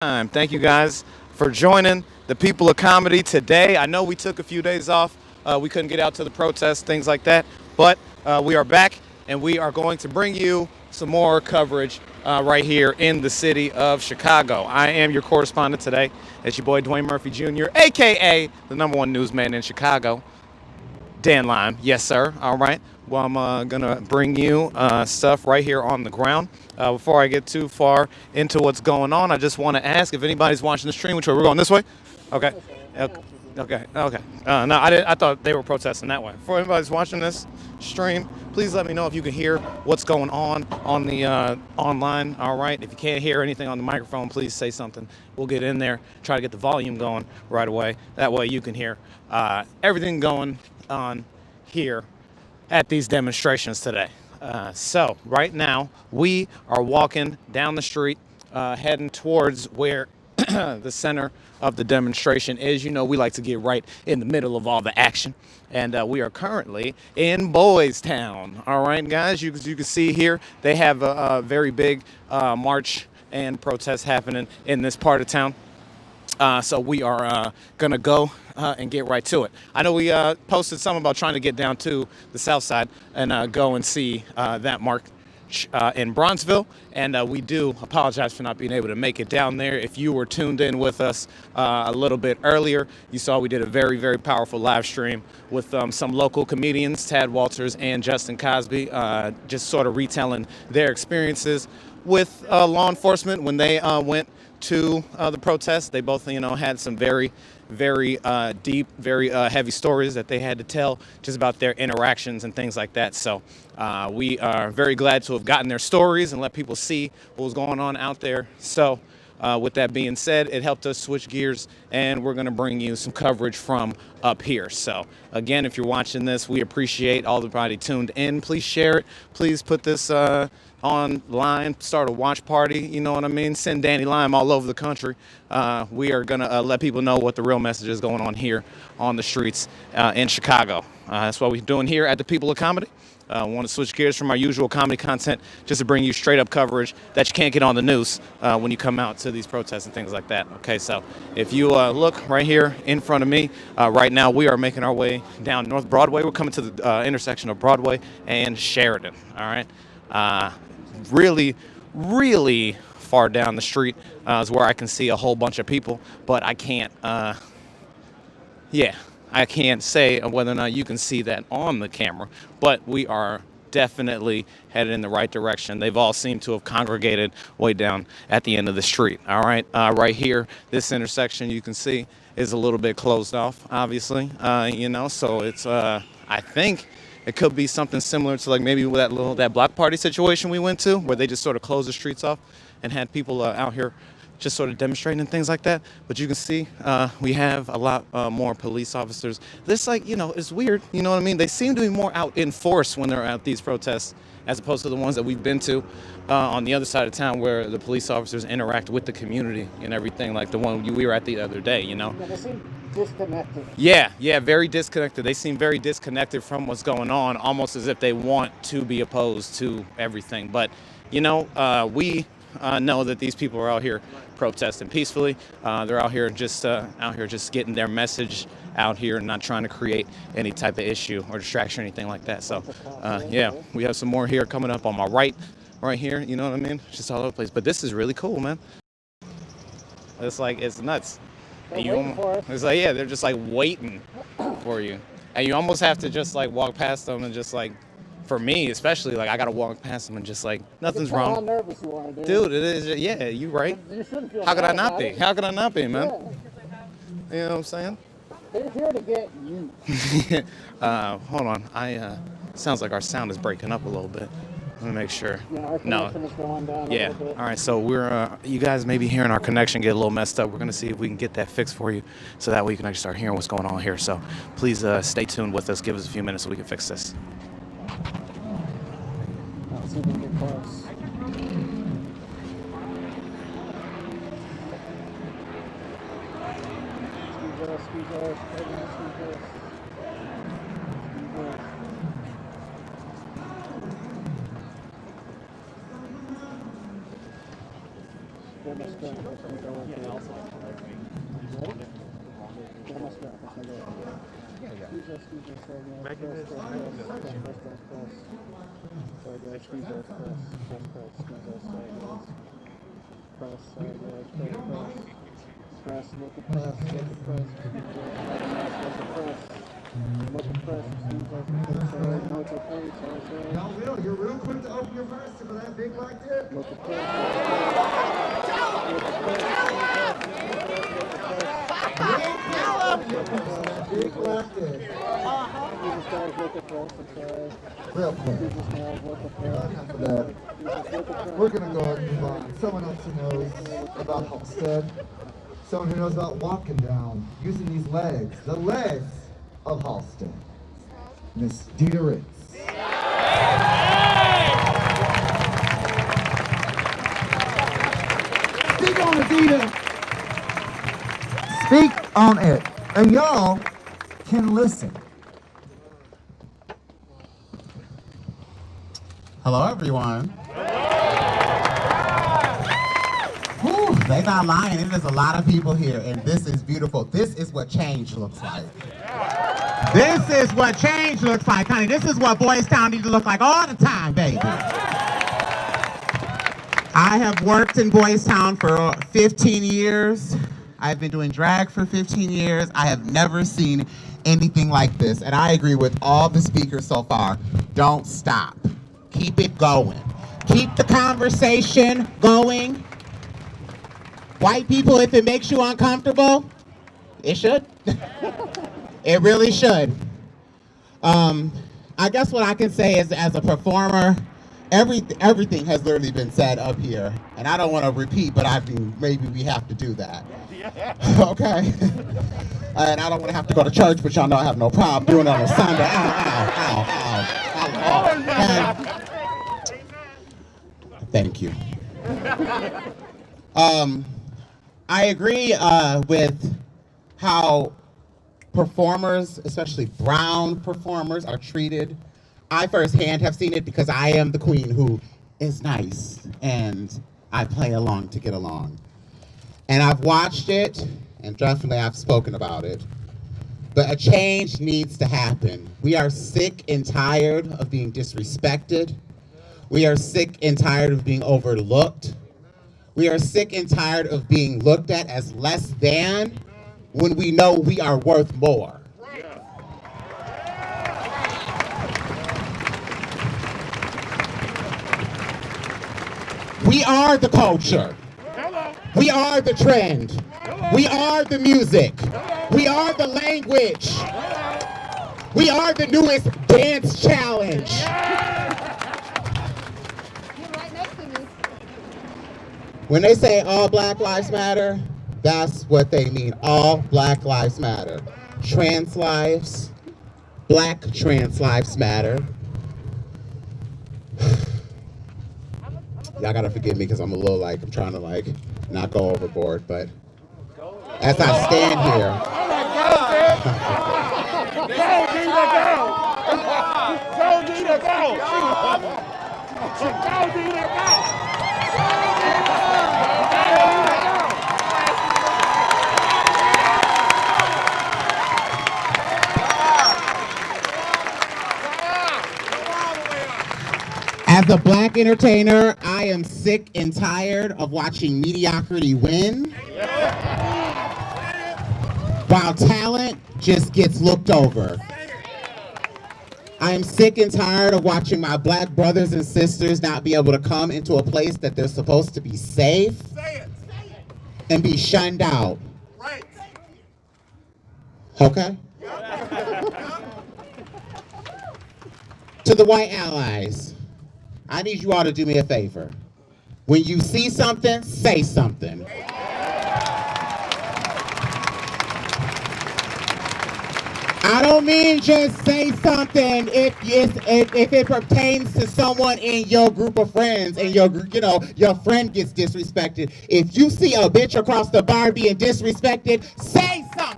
Thank you guys for joining the People of Comedy today. I know we took a few days off. We couldn't get out to the protests, things like that. But we are back and we are going to bring you some more coverage right here in the city of Chicago. I am your correspondent today. It's your boy Dwayne Murphy Jr., a.k.a. the #1 newsman in Chicago. Dan Lime, yes, sir. All right. Well, I'm going to bring you stuff right here on the ground. Before I get too far into what's going on, I just want to ask if anybody's watching the stream. Which way? We're going this way? Okay. Okay. No, I didn't. I thought they were protesting that way. Before anybody's watching this stream, please let me know if you can hear what's going on the online. All right. If you can't hear anything on the microphone, please say something. We'll get in there, try to get the volume going right away. That way you can hear everything going on here at these demonstrations today. So right now we are walking down the street, heading towards where the center of the demonstration is. You know, we like to get right in the middle of all the action. And we are currently in Boystown. All right, guys, you can see here they have a very big march and protest happening in this part of town. So we are going to go and get right to it. I know we posted something about trying to get down to the south side and go and see that march in Bronzeville. And we do apologize for not being able to make it down there. If you were tuned in with us a little bit earlier, you saw we did a very, very powerful live stream with some local comedians, Tad Walters and Justin Cosby, just sort of retelling their experiences with law enforcement when they went to the protests. They both, had some very, very deep, very heavy stories that they had to tell just about their interactions and things like that. So we are very glad to have gotten their stories and let people see what was going on out there. So with that being said, it helped us switch gears, and we're going to bring you some coverage from up here. So again, if you're watching this, we appreciate all everybody tuned in. Please share it. Please put this online, start a watch party, you know what I mean? Send Danny Lime all over the country. We are going to let people know what the real message is going on here on the streets in Chicago. That's what we're doing here at the People of Comedy. I want to switch gears from our usual comedy content just to bring you straight up coverage that you can't get on the news when you come out to these protests and things like that. Okay, so if you look right here in front of me, right now we are making our way down North Broadway. We're coming to the intersection of Broadway and Sheridan, all right? Really, really far down the street is where I can see a whole bunch of people, but I can't, I can't say whether or not you can see that on the camera, but we are definitely headed in the right direction. They've all seemed to have congregated way down at the end of the street. All right, right here, this intersection you can see is a little bit closed off, obviously, so it's, I think it could be something similar to like maybe that block party situation we went to where they just sort of closed the streets off and had people out here just sort of demonstrating and things like that. But you can see we have a lot more police officers. This, it's weird. You know what I mean? They seem to be more out in force when they're at these protests as opposed to the ones that we've been to on the other side of town where the police officers interact with the community and everything, like the one we were at the other day, Yeah, they seem disconnected. Yeah, very disconnected. They seem very disconnected from what's going on, almost as if they want to be opposed to everything. But, we know that these people are out here protesting peacefully. They're out here just getting their message out here and not trying to create any type of issue or distraction or anything like that. So, we have some more here coming up on my right here. You know what I mean? It's just all over the place. But this is really cool, man. It's nuts. It's like, yeah, they're just like waiting for you. And you almost have to just like walk past them and just like, for me especially, like I gotta walk past them and just like nothing's wrong. How nervous you are, dude. It is. Yeah, you right. You shouldn't feel How could I bad not about be? it. How could I not be, man? Yeah. You know what I'm saying? They're here to get you. Hold on. Sounds like our sound is breaking up a little bit. Let me make sure. Yeah, our connection is going down a Yeah. little bit. All right. So we're you guys may be hearing our connection get a little messed up. We're gonna see if we can get that fixed for you, so that way you can actually start hearing what's going on here. So please stay tuned with us. Give us a few minutes so we can fix this. Let's see if we can get close. Excuse us. Y'all will. You're real quick to open your purse for that big black tip. Big black tip. Real quick. Enough of that. We're going to go ahead and move on. Someone else who knows about Halstead. Someone who knows about walking down, using these legs. The legs of Halstead. Miss Dita Ritz. Speak on it, Dita. Speak on it. And y'all can listen. Hello, everyone. Whew, they not lying. It is a lot of people here, and this is beautiful. This is what change looks like. This is what change looks like, honey. This is what Boystown needs to look like all the time, baby. I have worked in Boystown for 15 years. I've been doing drag for 15 years. I have never seen anything like this, and I agree with all the speakers so far. Don't stop. Keep it going. Keep the conversation going. White people, if it makes you uncomfortable, it should. It really should. I guess what I can say is, as a performer, everything has literally been said up here, and I don't want to repeat, but I mean, maybe we have to do that. Okay? And I don't want to have to go to church, but y'all know I have no problem doing it on a Sunday. Ow. And thank you. I agree with how performers, especially brown performers, are treated. I firsthand have seen it because I am the queen who is nice and I play along to get along. And I've watched it, and definitely I've spoken about it, but a change needs to happen. We are sick and tired of being disrespected. We are sick and tired of being overlooked. We are sick and tired of being looked at as less than when we know we are worth more. We are the culture. We are the trend. We are the music. We are the language. We are the newest dance challenge. When they say all Black Lives Matter, that's what they mean. All Black Lives Matter. Trans lives, Black trans lives matter. Y'all gotta forgive me because I'm a little I'm trying to not go overboard, but as I stand here. As a Black entertainer, I am sick and tired of watching mediocrity win, while talent just gets looked over. I am sick and tired of watching my Black brothers and sisters not be able to come into a place that they're supposed to be safe and be shunned out. Okay? To the white allies, I need you all to do me a favor. When you see something, say something. I don't mean just say something if it pertains to someone in your group of friends and your friend gets disrespected. If you see a bitch across the bar being disrespected, say something.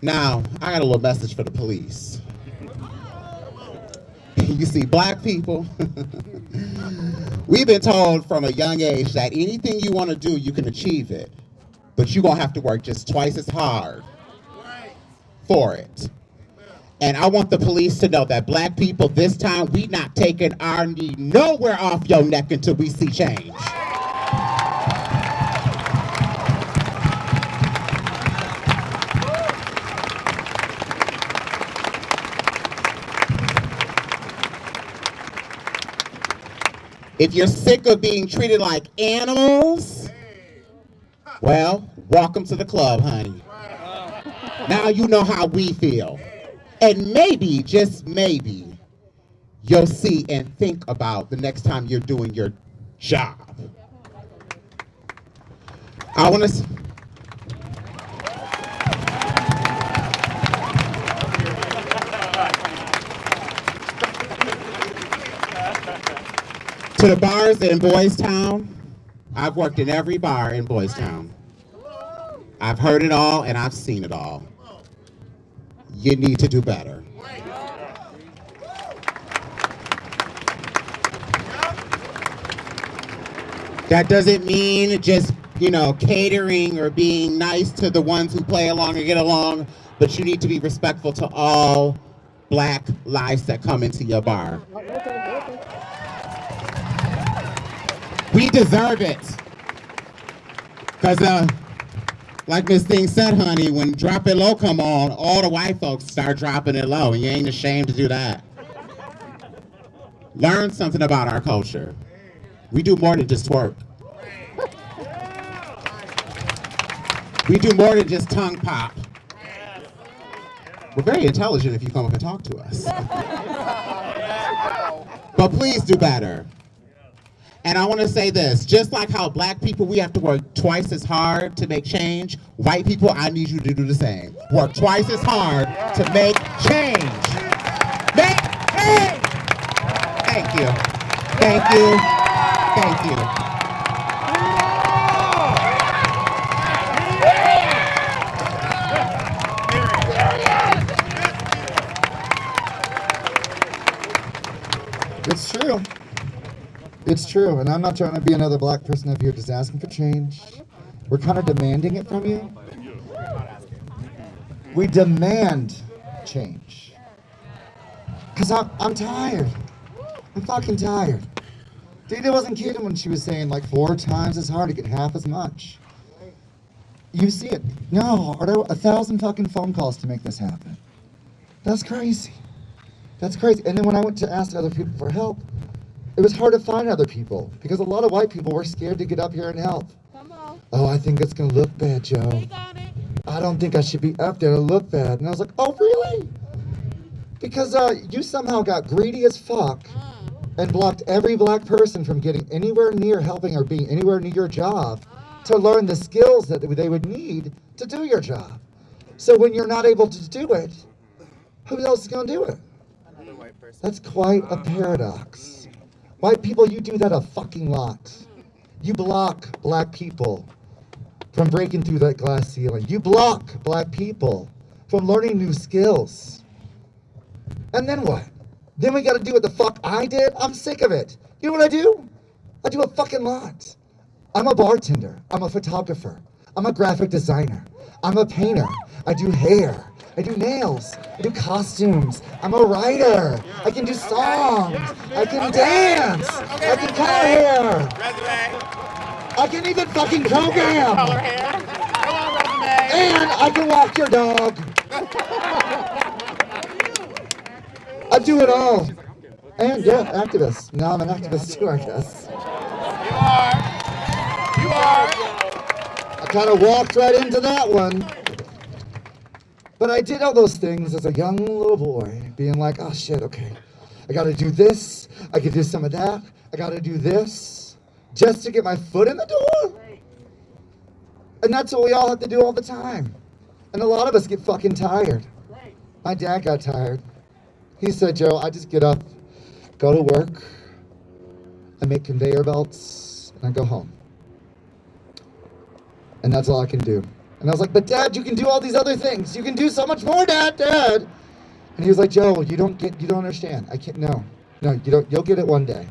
Now, I got a little message for the police. You see, black people, we've been told from a young age that anything you want to do, you can achieve it. But you're going to have to work just twice as hard for it. And I want the police to know that black people, this time, we not taking our knee nowhere off your neck until we see change. If you're sick of being treated like animals, well, welcome to the club, honey. Now you know how we feel. And maybe, just maybe, you'll see and think about the next time you're doing your job. I want to... To the bars in Boystown, I've worked in every bar in Boystown. I've heard it all and I've seen it all. You need to do better. That doesn't mean just, catering or being nice to the ones who play along or get along, but you need to be respectful to all black lives that come into your bar. We deserve it. Because, like Miss Thing said, honey, when Drop It Low come on, all the white folks start dropping it low, and you ain't ashamed to do that. Learn something about our culture. We do more than just twerk. We do more than just tongue pop. We're very intelligent if you come up and talk to us. But please do better. And I want to say this, just like how black people, we have to work twice as hard to make change, white people, I need you to do the same. Work twice as hard to make change. Make change! Thank you. Thank you. Thank you. It's true. It's true, and I'm not trying to be another black person up here just asking for change. We're kind of demanding it from you. We demand change. Because I'm tired. I'm fucking tired. Dita wasn't kidding when she was saying like 4 times as hard to get half as much. You see it. No, are there 1,000 fucking phone calls to make this happen? That's crazy. That's crazy. And then when I went to ask other people for help, it was hard to find other people because a lot of white people were scared to get up here and help. Come on. Oh, I think it's gonna look bad, Joe. We got it. I don't think I should be up there to look bad. And I was like, oh, really? Because you somehow got greedy as fuck and blocked every black person from getting anywhere near helping or being anywhere near your job to learn the skills that they would need to do your job. So when you're not able to do it, who else is gonna do it? Another white person. That's quite a paradox. White people, you do that a fucking lot. You block black people from breaking through that glass ceiling. You block black people from learning new skills. And then what? Then we gotta do what the fuck I did? I'm sick of it. You know what I do? I do a fucking lot. I'm a bartender. I'm a photographer. I'm a graphic designer. I'm a painter. I do hair. I do nails. I do costumes. I'm a writer. I can do songs. I can dance. I can color hair. I can even fucking program. And I can walk your dog. I do it all. And yeah, activist. Now I'm an activist too, I guess. You are. I kind of walked right into that one. But I did all those things as a young little boy, being like, oh shit, okay. I gotta do this, I could do some of that, I gotta do this, just to get my foot in the door. And that's what we all have to do all the time. And a lot of us get fucking tired. My dad got tired. He said, Joe, I just get up, go to work, I make conveyor belts, and I go home. And that's all I can do. And I was like, but Dad, you can do all these other things. You can do so much more, Dad. And he was like, Joe, you don't understand. I can't, no, you'll get it one day.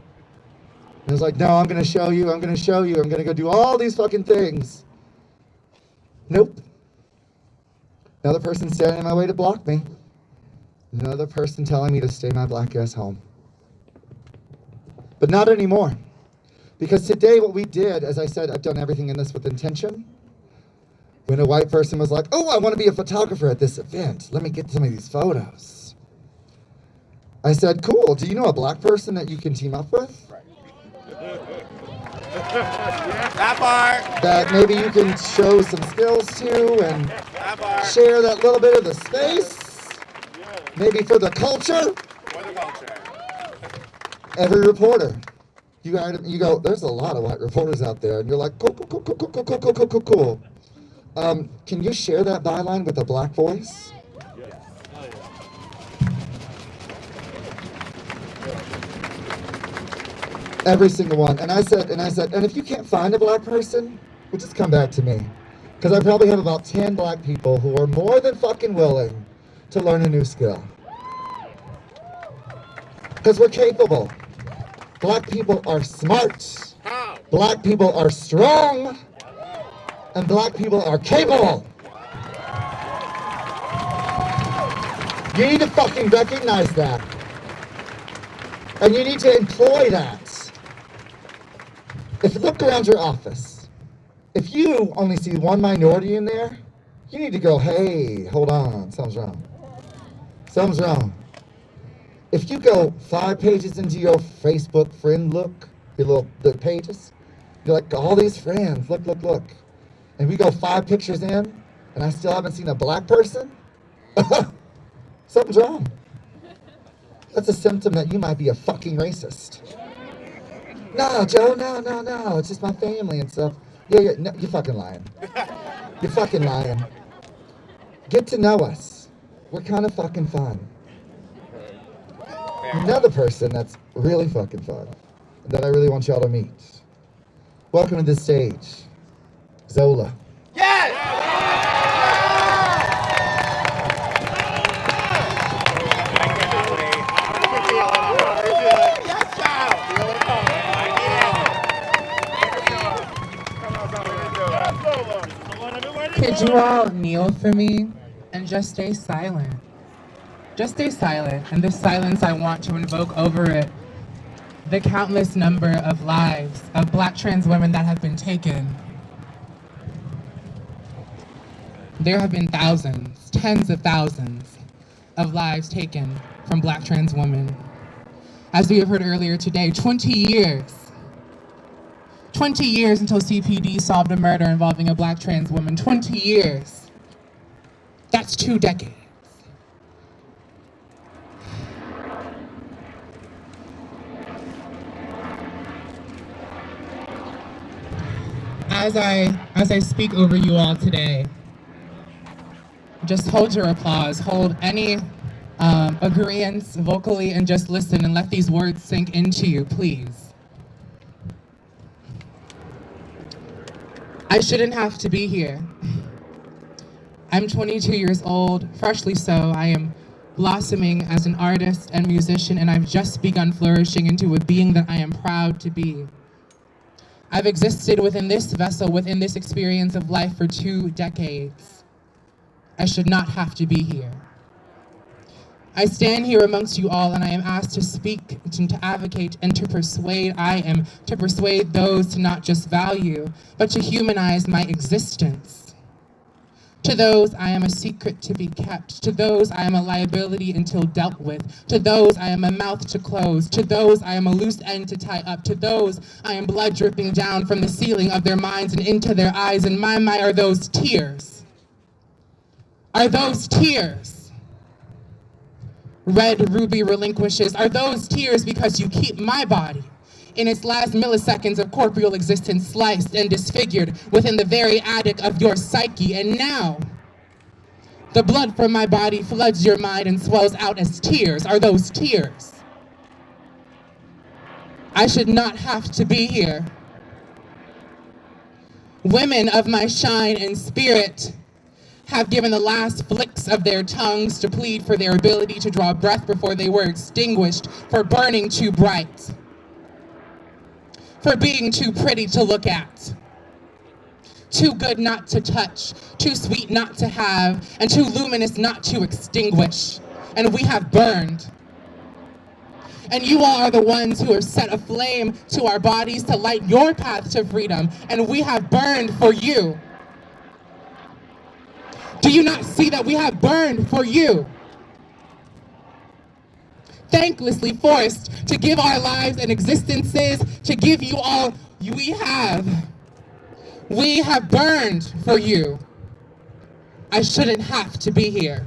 And I was like, no, I'm going to show you. I'm going to go do all these fucking things. Nope. Another person standing in my way to block me. Another person telling me to stay my black ass home. But not anymore. Because today what we did, as I said, I've done everything in this with intention. When a white person was like, oh, I want to be a photographer at this event. Let me get some of these photos. I said, cool. Do you know a black person that you can team up with? That part. That maybe you can show some skills to and That part. share that little bit of the space? Maybe for the culture? For the culture. Every reporter. You go, there's a lot of white reporters out there, and you're like, cool. Can you share that byline with a black voice? Every single one. And I said, and if you can't find a black person, well, just come back to me. Because I probably have about 10 black people who are more than fucking willing to learn a new skill. Because we're capable. Black people are smart. Black people are strong. And black people are capable. You need to fucking recognize that. And you need to employ that. If you look around your office, if you only see one minority in there, you need to go, hey, hold on, something's wrong. Something's wrong. If you go 5 pages into your Facebook friend look, the pages, you're like, all these friends, look. And we go 5 pictures in, and I still haven't seen a black person, something's wrong. That's a symptom that you might be a fucking racist. No, Joe, no, it's just my family and stuff. Yeah, no, you're fucking lying. You're fucking lying. Get to know us. We're kind of fucking fun. Another person that's really fucking fun, that I really want y'all to meet. Welcome to the stage, Zola. Could you all kneel for me and just stay silent? Just stay silent. And this silence, I want to invoke over it the countless number of lives of black trans women that have been taken. There have been thousands, tens of thousands of lives taken from black trans women. As we have heard earlier today, 20 years. 20 years until CPD solved a murder involving a black trans woman. 20 years. That's 2 decades. As I speak over you all today, just hold your applause, hold any agreeance vocally, and just listen and let these words sink into you, please. I shouldn't have to be here. I'm 22 years old, freshly so. I am blossoming as an artist and musician, and I've just begun flourishing into a being that I am proud to be. I've existed within this vessel, within this experience of life for 2 decades. I should not have to be here. I stand here amongst you all, and I am asked to speak, to advocate, and to persuade. I am to persuade those to not just value, but to humanize my existence. To those, I am a secret to be kept. To those, I am a liability until dealt with. To those, I am a mouth to close. To those, I am a loose end to tie up. To those, I am blood dripping down from the ceiling of their minds and into their eyes. And my are those tears. Are those tears? Red ruby relinquishes. Are those tears because you keep my body in its last milliseconds of corporeal existence sliced and disfigured within the very attic of your psyche? And now, the blood from my body floods your mind and swells out as tears. Are those tears? I should not have to be here. Women of my shine and spirit, have given the last flicks of their tongues to plead for their ability to draw breath before they were extinguished, for burning too bright, for being too pretty to look at, too good not to touch, too sweet not to have, and too luminous not to extinguish. And we have burned. And you all are the ones who have set a flame to our bodies to light your path to freedom. And we have burned for you. Do you not see that we have burned for you? Thanklessly forced to give our lives and existences, to give you all we have. We have burned for you. I shouldn't have to be here.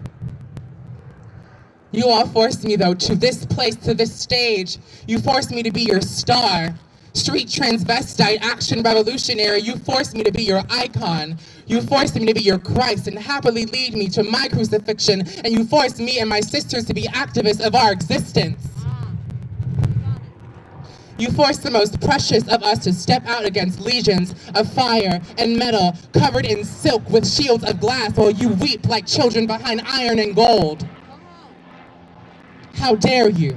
You all forced me, though, to this place, to this stage. You forced me to be your star. Street transvestite, action revolutionary. You forced me to be your icon. You forced me to be your Christ and happily lead me to my crucifixion. And you forced me and my sisters to be activists of our existence. You forced the most precious of us to step out against legions of fire and metal, covered in silk with shields of glass, while you weep like children behind iron and gold. How dare you?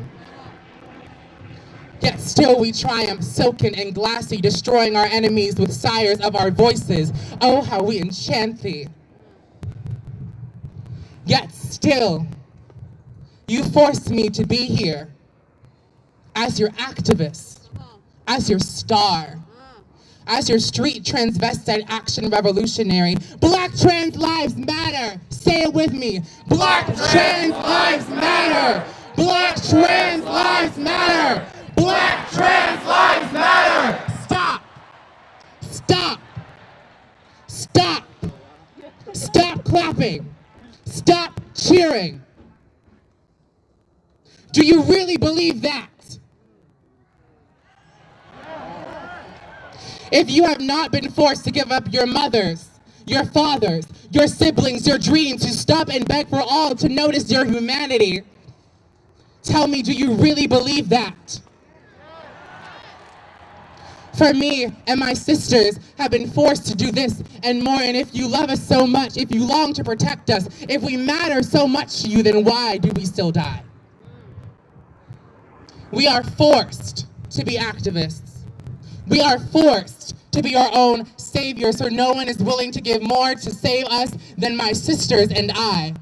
Yet still we triumph, silken and glassy, destroying our enemies with sires of our voices. Oh, how we enchant thee. Yet still, you force me to be here as your activist, as your star, as your street transvestite action revolutionary. Black trans lives matter. Say it with me. Black trans lives matter. Black trans lives matter. Black trans lives matter. Stop. Stop. Stop. Stop clapping. Stop cheering. Do you really believe that? If you have not been forced to give up your mothers, your fathers, your siblings, your dreams, to stop and beg for all to notice your humanity, tell me, do you really believe that? For me and my sisters have been forced to do this and more, and if you love us so much, if you long to protect us, if we matter so much to you, then why do we still die? We are forced to be activists. We are forced to be our own saviors, so no one is willing to give more to save us than my sisters and I.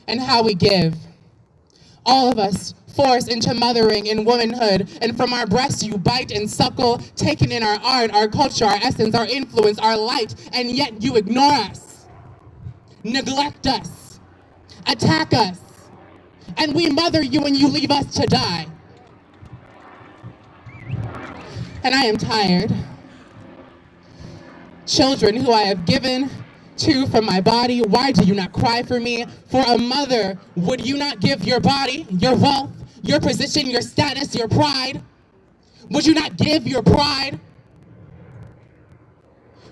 And how we give. All of us forced into mothering and womanhood, and from our breasts you bite and suckle, taken in our art, our culture, our essence, our influence, our light, and yet you ignore us, neglect us, attack us, and we mother you and you leave us to die. And I am tired. Children who I have given to from my body, why do you not cry for me? For a mother, would you not give your body, your wealth, your position, your status, your pride? Would you not give your pride?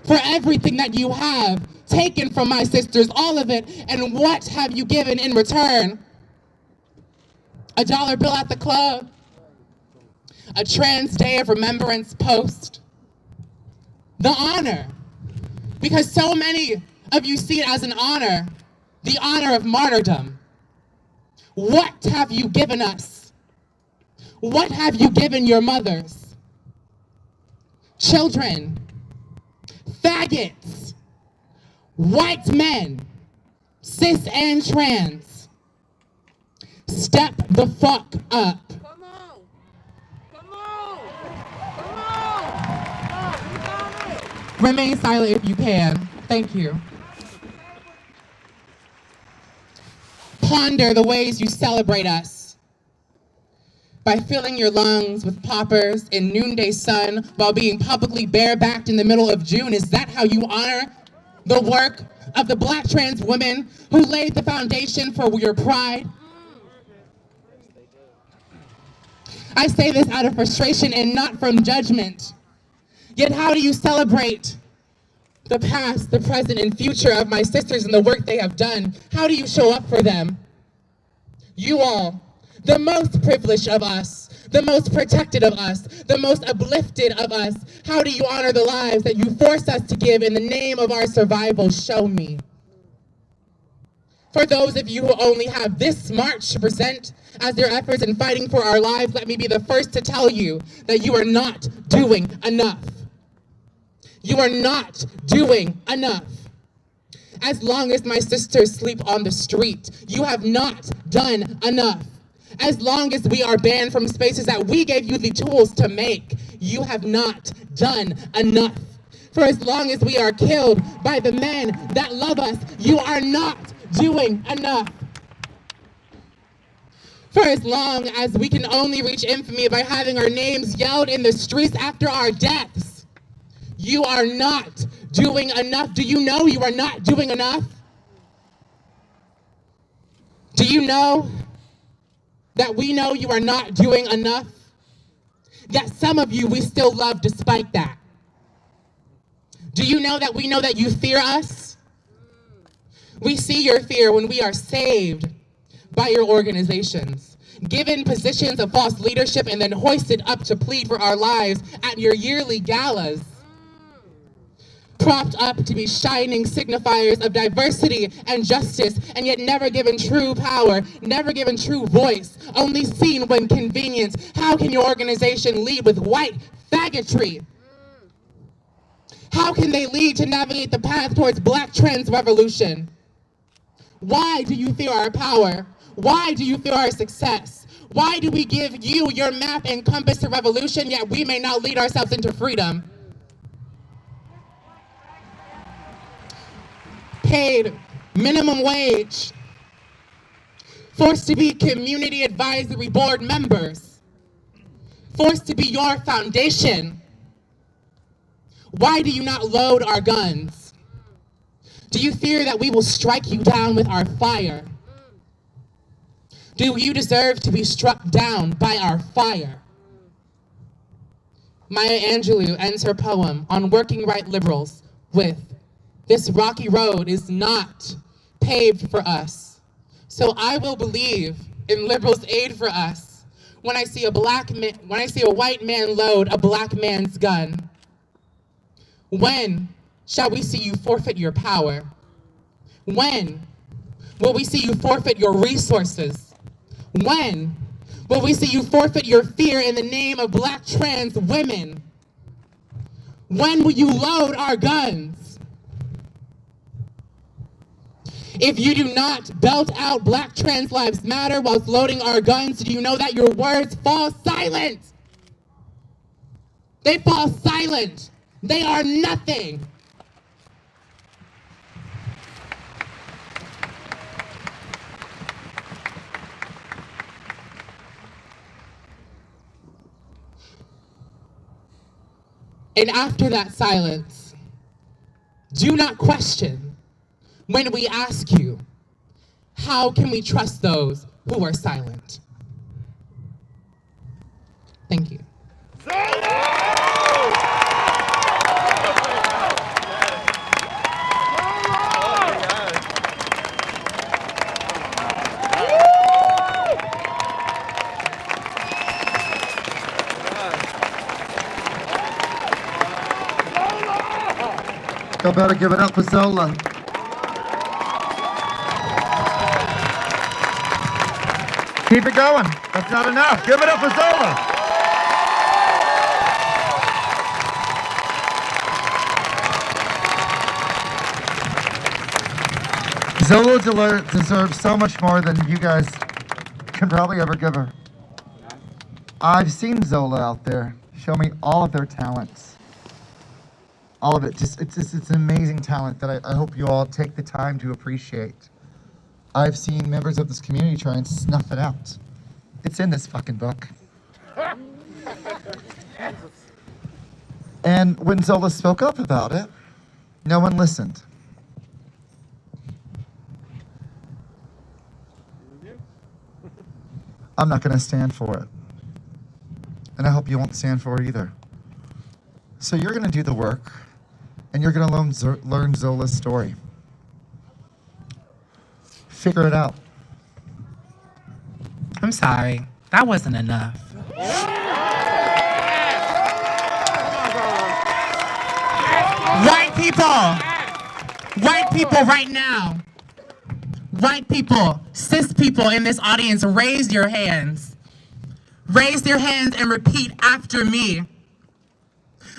For everything that you have taken from my sisters, all of it, and what have you given in return? A dollar bill at the club? A trans day of remembrance post? The honor. Because so many of you see it as an honor, the honor of martyrdom. What have you given us? What have you given your mothers? Children, faggots, white men, cis and trans, step the fuck up. Come on! Come on! Come on! We got it! Remain silent if you can. Thank you. Ponder the ways you celebrate us. By filling your lungs with poppers in noonday sun while being publicly barebacked in the middle of June. Is that how you honor the work of the Black trans women who laid the foundation for your pride? I say this out of frustration and not from judgment. Yet how do you celebrate the past, the present, and future of my sisters and the work they have done? How do you show up for them? You all, the most privileged of us, the most protected of us, the most uplifted of us? How do you honor the lives that you force us to give in the name of our survival? Show me. For those of you who only have this march to present as your efforts in fighting for our lives, let me be the first to tell you that you are not doing enough. You are not doing enough. As long as my sisters sleep on the street, you have not done enough. As long as we are banned from spaces that we gave you the tools to make, you have not done enough. For as long as we are killed by the men that love us, you are not doing enough. For as long as we can only reach infamy by having our names yelled in the streets after our deaths, you are not doing enough. Do you know you are not doing enough? Do you know that we know you are not doing enough? Yet some of you we still love despite that. Do you know that we know that you fear us? We see your fear when we are saved by your organizations, given positions of false leadership, and then hoisted up to plead for our lives at your yearly galas, propped up to be shining signifiers of diversity and justice, and yet never given true power, never given true voice, only seen when convenient. How can your organization lead with white faggotry? How can they lead to navigate the path towards Black trans revolution? Why do you fear our power? Why do you fear our success? Why do we give you your map and compass to revolution, yet we may not lead ourselves into freedom? Paid minimum wage, forced to be community advisory board members, forced to be your foundation. Why do you not load our guns? Do you fear that we will strike you down with our fire? Do you deserve to be struck down by our fire? Maya Angelou ends her poem on working right liberals with, "This rocky road is not paved for us. So I will believe in liberals' aid for us when I see a white man load a Black man's gun. When shall we see you forfeit your power? When will we see you forfeit your resources? When will we see you forfeit your fear in the name of Black trans women? When will you load our guns? If you do not belt out Black trans lives matter whilst loading our guns, do you know that your words fall silent? They fall silent. They are nothing. And after that silence, do not question when we ask you, how can we trust those who are silent? Thank you. Y'all better give it up for Zola. Keep it going. That's not enough. Give it up for Zola. Zola deserves so much more than you guys can probably ever give her. I've seen Zola out there show me all of their talents. All of it, it's an amazing talent that I hope you all take the time to appreciate. I've seen members of this community try and snuff it out. It's in this fucking book. And when Zola spoke up about it, no one listened. I'm not gonna stand for it. And I hope you won't stand for it either. So you're gonna do the work, and you're gonna learn Zola's story. Figure it out. I'm sorry, that wasn't enough. White people right now. White people, cis people in this audience, raise your hands. Raise your hands and repeat after me.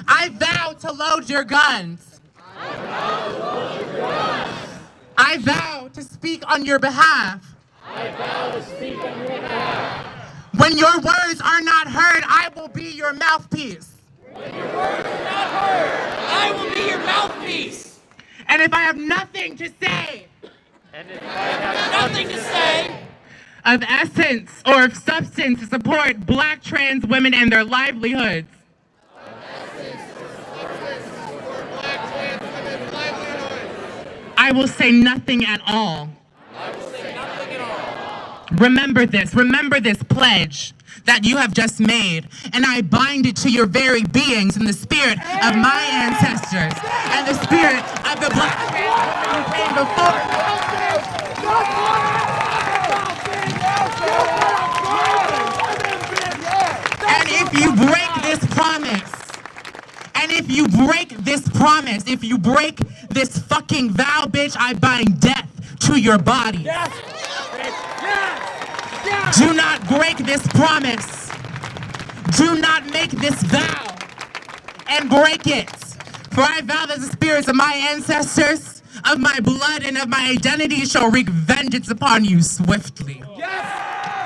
I vow to load your guns. I vow to speak on your behalf. When your words are not heard, I will be your mouthpiece. I will be your mouthpiece. And if I have nothing to say Nothing to say. of essence or of substance to support Black trans women and their livelihoods, I will say nothing at all. Remember this pledge that you have just made, and I bind it to your very beings in the spirit of my ancestors and the spirit of the Black trans women who came before me. And if you break this promise, if you break this fucking vow, bitch, I bind death to your body. Do not break this promise. Do not make this vow and break it. For I vow that the spirits of my ancestors, of my blood, and of my identity shall wreak vengeance upon you swiftly. Yes,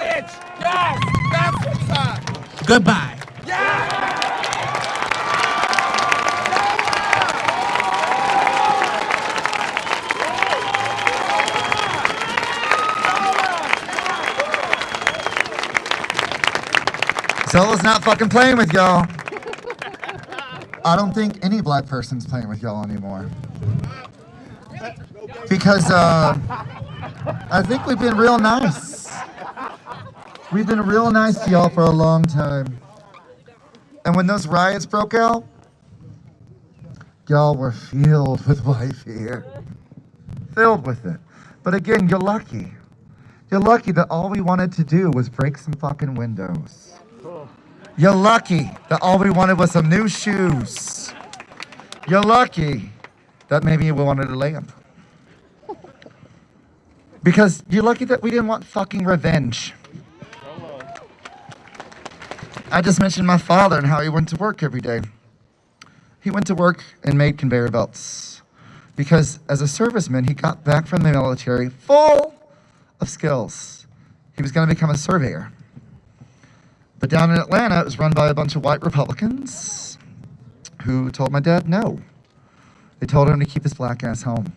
bitch. Yes, that's what's up. Goodbye. Solo's not fucking playing with y'all. I don't think any Black person's playing with y'all anymore. Because I think we've been real nice. We've been real nice to y'all for a long time. And when those riots broke out, y'all were filled with white fear. Filled with it. But again, you're lucky. You're lucky that all we wanted to do was break some fucking windows. You're lucky that all we wanted was some new shoes. You're lucky that maybe we wanted a lamp. Because you're lucky that we didn't want fucking revenge. I just mentioned my father and how he went to work every day. He went to work and made conveyor belts. Because as a serviceman, he got back from the military full of skills. He was going to become a surveyor. But down in Atlanta, it was run by a bunch of white Republicans who told my dad no. They told him to keep his black ass home.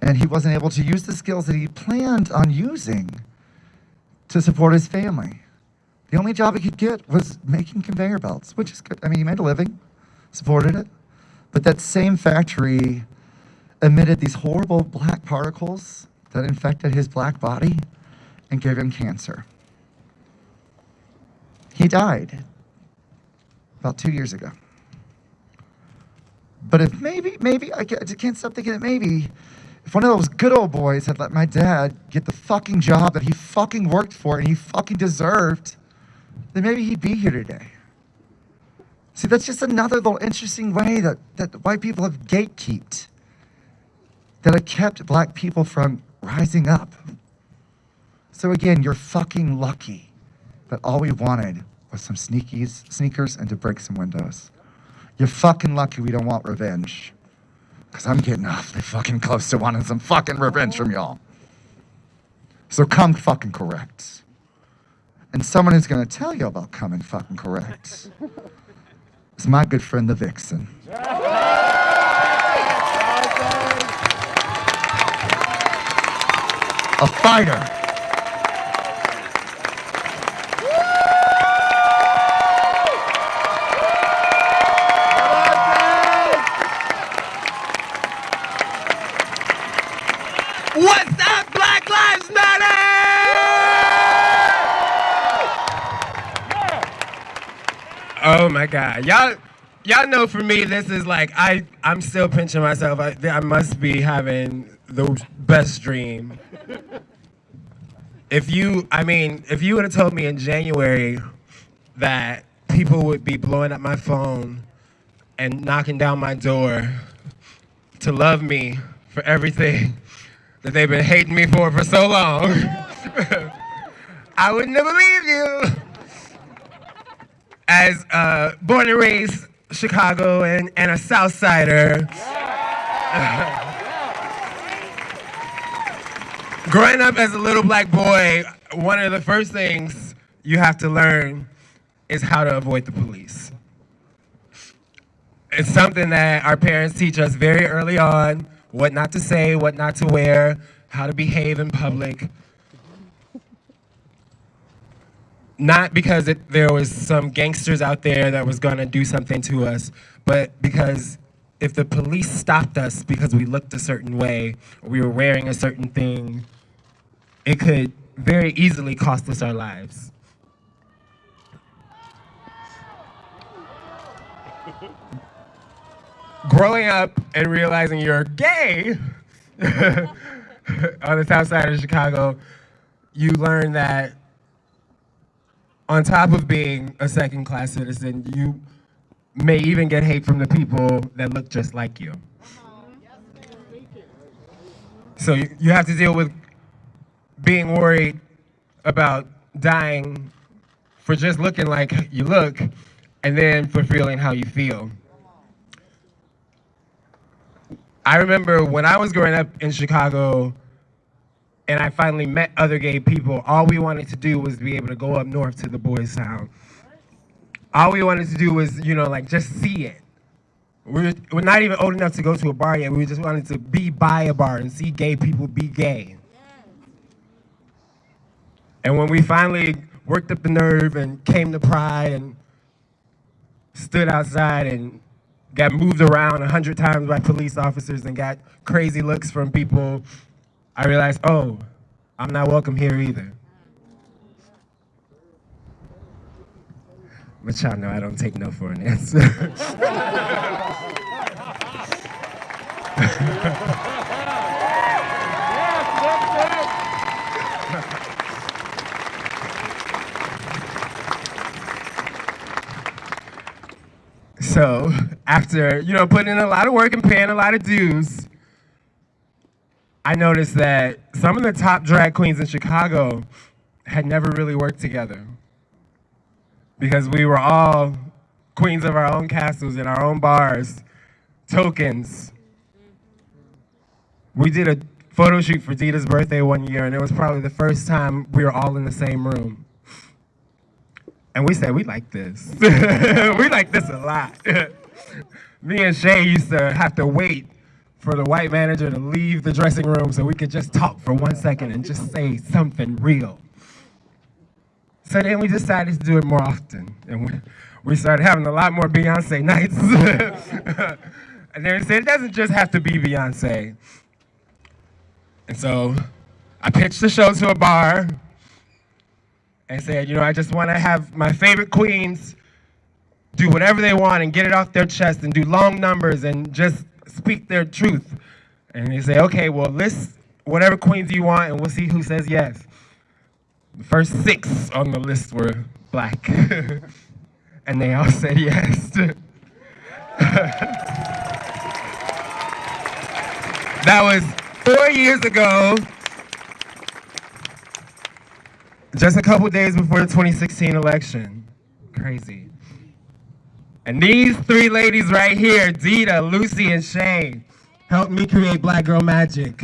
And he wasn't able to use the skills that he planned on using to support his family. The only job he could get was making conveyor belts, which is good. I mean, he made a living, supported it. But that same factory emitted these horrible black particles that infected his black body and gave him cancer. He died about 2 years ago. But if maybe, I can't stop thinking that maybe, if one of those good old boys had let my dad get the fucking job that he fucking worked for and he fucking deserved, then maybe he'd be here today. See, that's just another little interesting way that white people have gatekeeped, that have kept black people from rising up. So again, you're fucking lucky. But all we wanted was some sneakers and to break some windows. You're fucking lucky we don't want revenge. Because I'm getting awfully fucking close to wanting some fucking revenge from y'all. So come fucking correct. And someone who's going to tell you about coming fucking correct is my good friend, the Vixen. A fighter. What's up, Black Lives Matter? Oh my God, y'all know for me this is like I'm still pinching myself. I must be having the best dream. If you would have told me in January that people would be blowing up my phone and knocking down my door to love me for everything that they've been hating me for so long. I wouldn't have believed you. As born and raised Chicago and a South Sider, growing up as a little black boy, one of the first things you have to learn is how to avoid the police. It's something that our parents teach us very early on, what not to say, what not to wear, how to behave in public. Not because there was some gangsters out there that was gonna do something to us, but because if the police stopped us because we looked a certain way, or we were wearing a certain thing, it could very easily cost us our lives. Growing up and realizing you're gay on the south side of Chicago, you learn that on top of being a second-class citizen, you may even get hate from the people that look just like you. So you have to deal with being worried about dying for just looking like you look, and then for feeling how you feel. I remember when I was growing up in Chicago and I finally met other gay people, all we wanted to do was be able to go up north to the Boystown. All we wanted to do was, just see it. We're not even old enough to go to a bar yet. We just wanted to be by a bar and see gay people be gay. And when we finally worked up the nerve and came to Pride and stood outside and got moved around 100 times by police officers and got crazy looks from people, I realized, oh, I'm not welcome here either. But y'all know I don't take no for an answer. So after, putting in a lot of work and paying a lot of dues, I noticed that some of the top drag queens in Chicago had never really worked together because we were all queens of our own castles in our own bars, tokens. We did a photo shoot for Dita's birthday one year, and it was probably the first time we were all in the same room. And we said, we like this. We like this a lot. Me and Shay used to have to wait for the white manager to leave the dressing room so we could just talk for 1 second and just say something real. So then we decided to do it more often. And we started having a lot more Beyonce nights. And then we said, it doesn't just have to be Beyonce. And so I pitched the show to a bar and said, I just want to have my favorite queens do whatever they want and get it off their chest and do long numbers and just speak their truth. And they say, okay, well, list whatever queens you want and we'll see who says yes. The first 6 on the list were black. And they all said yes. That was 4 years ago, just a couple days before the 2016 election. Crazy. And these 3 ladies right here, Dita, Lucy, and Shay, helped me create Black Girl Magic.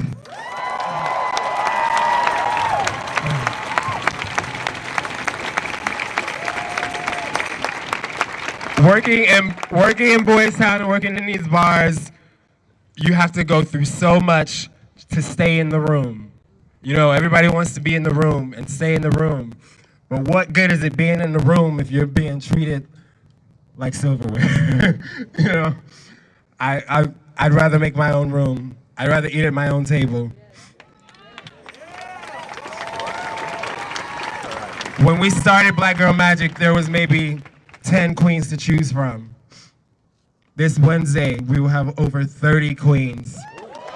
Working in Boystown and working in these bars, you have to go through so much to stay in the room. Everybody wants to be in the room and stay in the room. But what good is it being in the room if you're being treated like silverware? I'd rather make my own room. I'd rather eat at my own table. When we started Black Girl Magic, there was maybe 10 queens to choose from. This Wednesday, we will have over 30 queens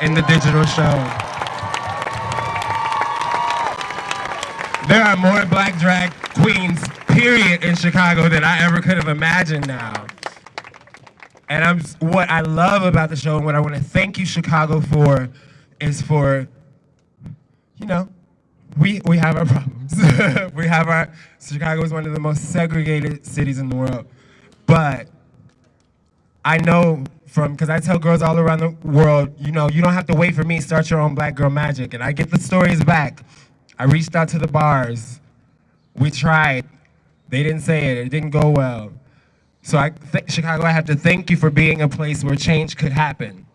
in the digital show. There are more black drag queens, period in Chicago than I ever could have imagined now. And what I love about the show and what I want to thank you, Chicago, for is for, you know, we have our problems. Chicago is one of the most segregated cities in the world. But I know because I tell girls all around the world, you know, you don't have to wait for me, start your own black girl magic. And I get the stories back. I reached out to the bars. We tried. They didn't say it didn't go well. So Chicago, I have to thank you for being a place where change could happen.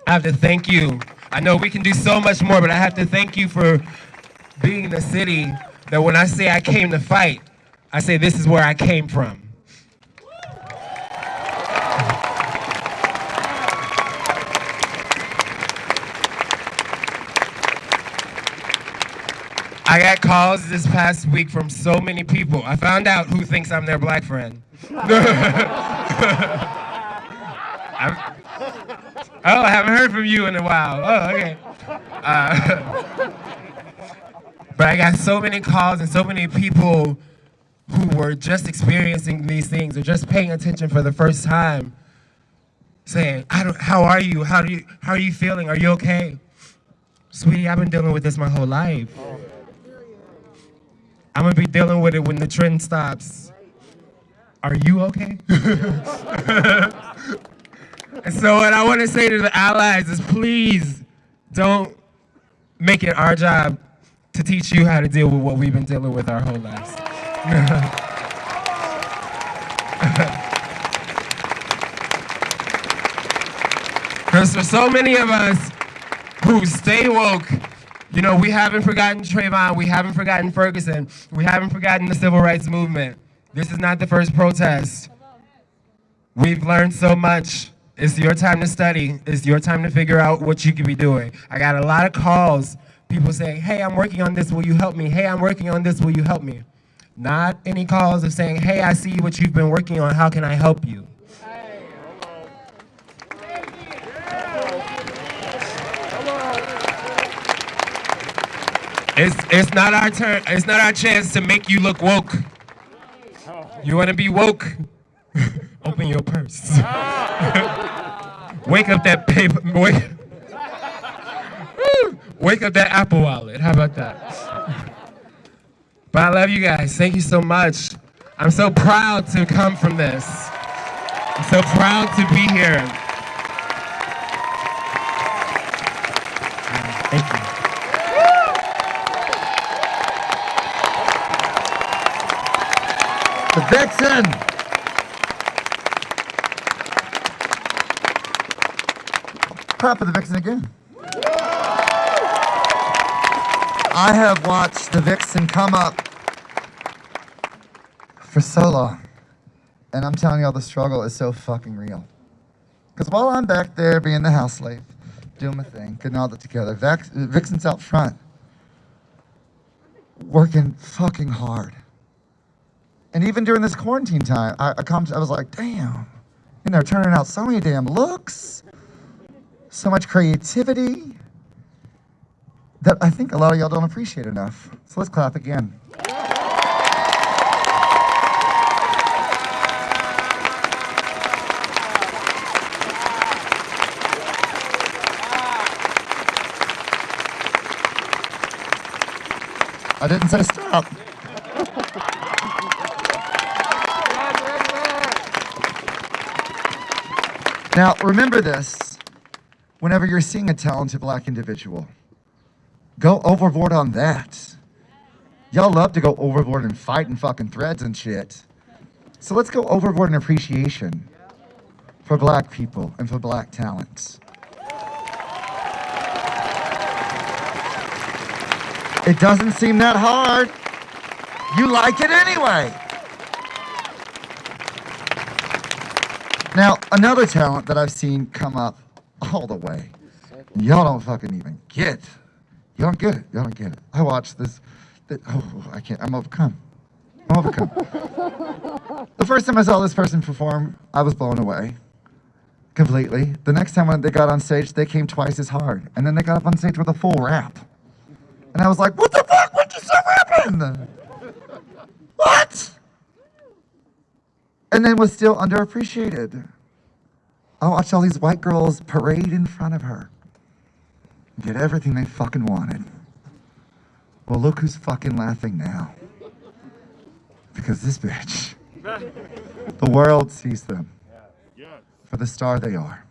I have to thank you. I know we can do so much more, but I have to thank you for being the city that when I say I came to fight, I say this is where I came from. I got calls this past week from so many people. I found out who thinks I'm their black friend. I haven't heard from you in a while. Oh, okay. But I got so many calls and so many people who were just experiencing these things or just paying attention for the first time, saying, how are you? How are you feeling? Are you okay? Sweetie, I've been dealing with this my whole life. I'm gonna be dealing with it when the trend stops. Are you okay? And so what I want to say to the allies is please don't make it our job to teach you how to deal with what we've been dealing with our whole lives. Because for so many of us who stay woke, you know, we haven't forgotten Trayvon, we haven't forgotten Ferguson, we haven't forgotten the civil rights movement. This is not the first protest. We've learned so much. It's your time to study. It's your time to figure out what you could be doing. I got a lot of calls, people saying, hey, I'm working on this, will you help me? Hey, I'm working on this, will you help me? Not any calls of saying, hey, I see what you've been working on, how can I help you? It's not our turn. It's not our chance to make you look woke. You want to be woke? Open your purse. Wake up that paper. Wake up that Apple Wallet. How about that? But I love you guys. Thank you so much. I'm so proud to come from this. I'm so proud to be here. Thank you. The Vixen! Clap for the Vixen again. I have watched the Vixen come up for so long. And I'm telling y'all, the struggle is so fucking real. Because while I'm back there being the house slave, doing my thing, getting all that together, Vixen's out front, working fucking hard. And even during this quarantine time, I was like, damn, and they're turning out so many damn looks, so much creativity that I think a lot of y'all don't appreciate enough. So let's clap again. I didn't say stop. Now, remember this, whenever you're seeing a talented black individual, go overboard on that. Y'all love to go overboard and fight and fucking threads and shit. So let's go overboard in appreciation for black people and for black talent. It doesn't seem that hard. You like it anyway. Now, another talent that I've seen come up all the way. Y'all don't fucking even get. You don't get it. Y'all don't get it. I watched this. I can't. I'm overcome. The first time I saw this person perform, I was blown away. Completely. The next time when they got on stage, they came twice as hard. And then they got up on stage with a full rap. And I was like, what the fuck? What just rapping? What? and then was still underappreciated. I watched all these white girls parade in front of her, get everything they fucking wanted. Well, look who's fucking laughing now. Because this bitch, the world sees them for the star they are.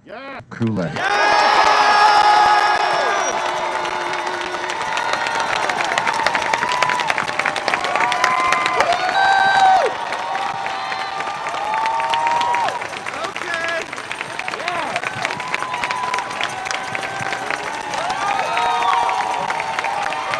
Kool-Aid.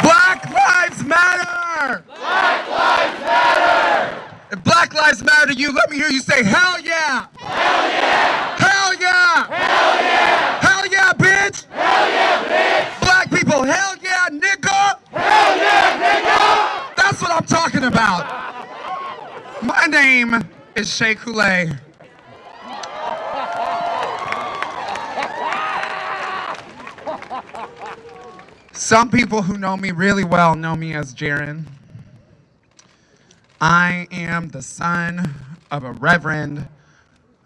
Black Lives Matter! Black Lives Matter! If Black Lives Matter to you, let me hear you say, hell yeah! Hell yeah! Hell yeah! Hell yeah! Hell yeah, bitch! Hell yeah, bitch! Black people, hell yeah, nigga! Hell yeah, nigga! That's what I'm talking about. My name is Shea Coulee. Some people who know me really well know me as Jaron. I am the son of a reverend,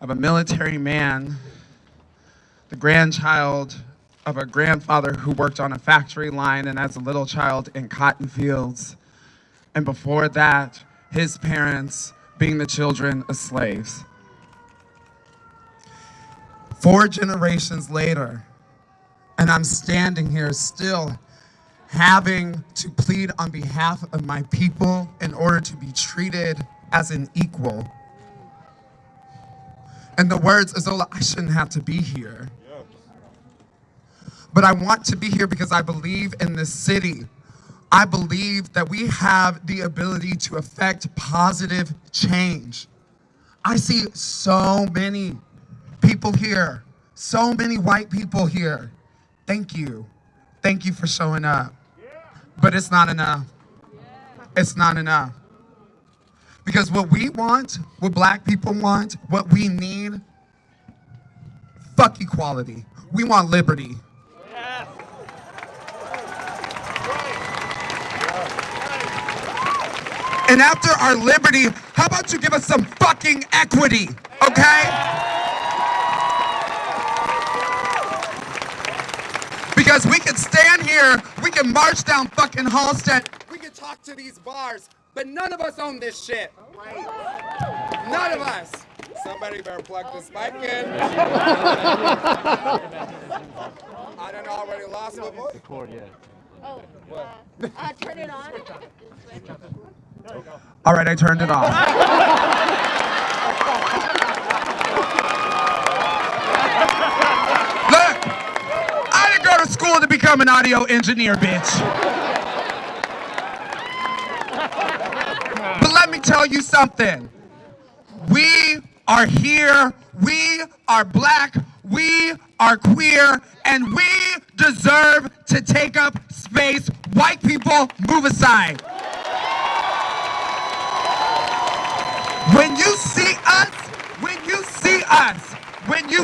of a military man, the grandchild of a grandfather who worked on a factory line and as a little child in cotton fields. And before that, his parents being the children of slaves. 4 generations later, and I'm standing here still having to plead on behalf of my people in order to be treated as an equal. In the words of Zola, I shouldn't have to be here. But I want to be here because I believe in this city. I believe that we have the ability to affect positive change. I see so many people here, so many white people here. Thank you. Thank you for showing up. But it's not enough. It's not enough. Because what we want, what black people want, what we need, fuck equality. We want liberty. And after our liberty, how about you give us some fucking equity, okay? Because we can stand here, we can march down fucking Halstead, we can talk to these bars, but none of us own this shit. None of us. Somebody better plug this mic in. I done already lost my voice. Oh, turn it on. All right, I turned it off. Look, I didn't go to school to become an audio engineer, bitch. But let me tell you something. We are here, we are black, we are queer, and we deserve to take up space. White people, move aside. When you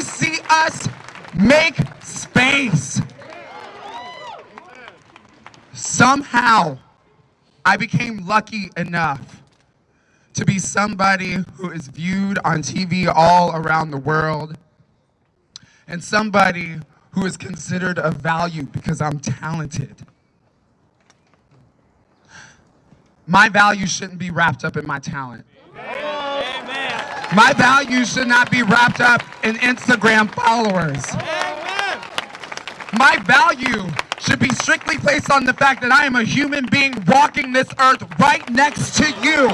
see us, make space. Somehow, I became lucky enough to be somebody who is viewed on TV all around the world, and somebody who is considered of value because I'm talented. My value shouldn't be wrapped up in my talent. My value should not be wrapped up in Instagram followers. My value should be strictly placed on the fact that I am a human being walking this earth right next to you.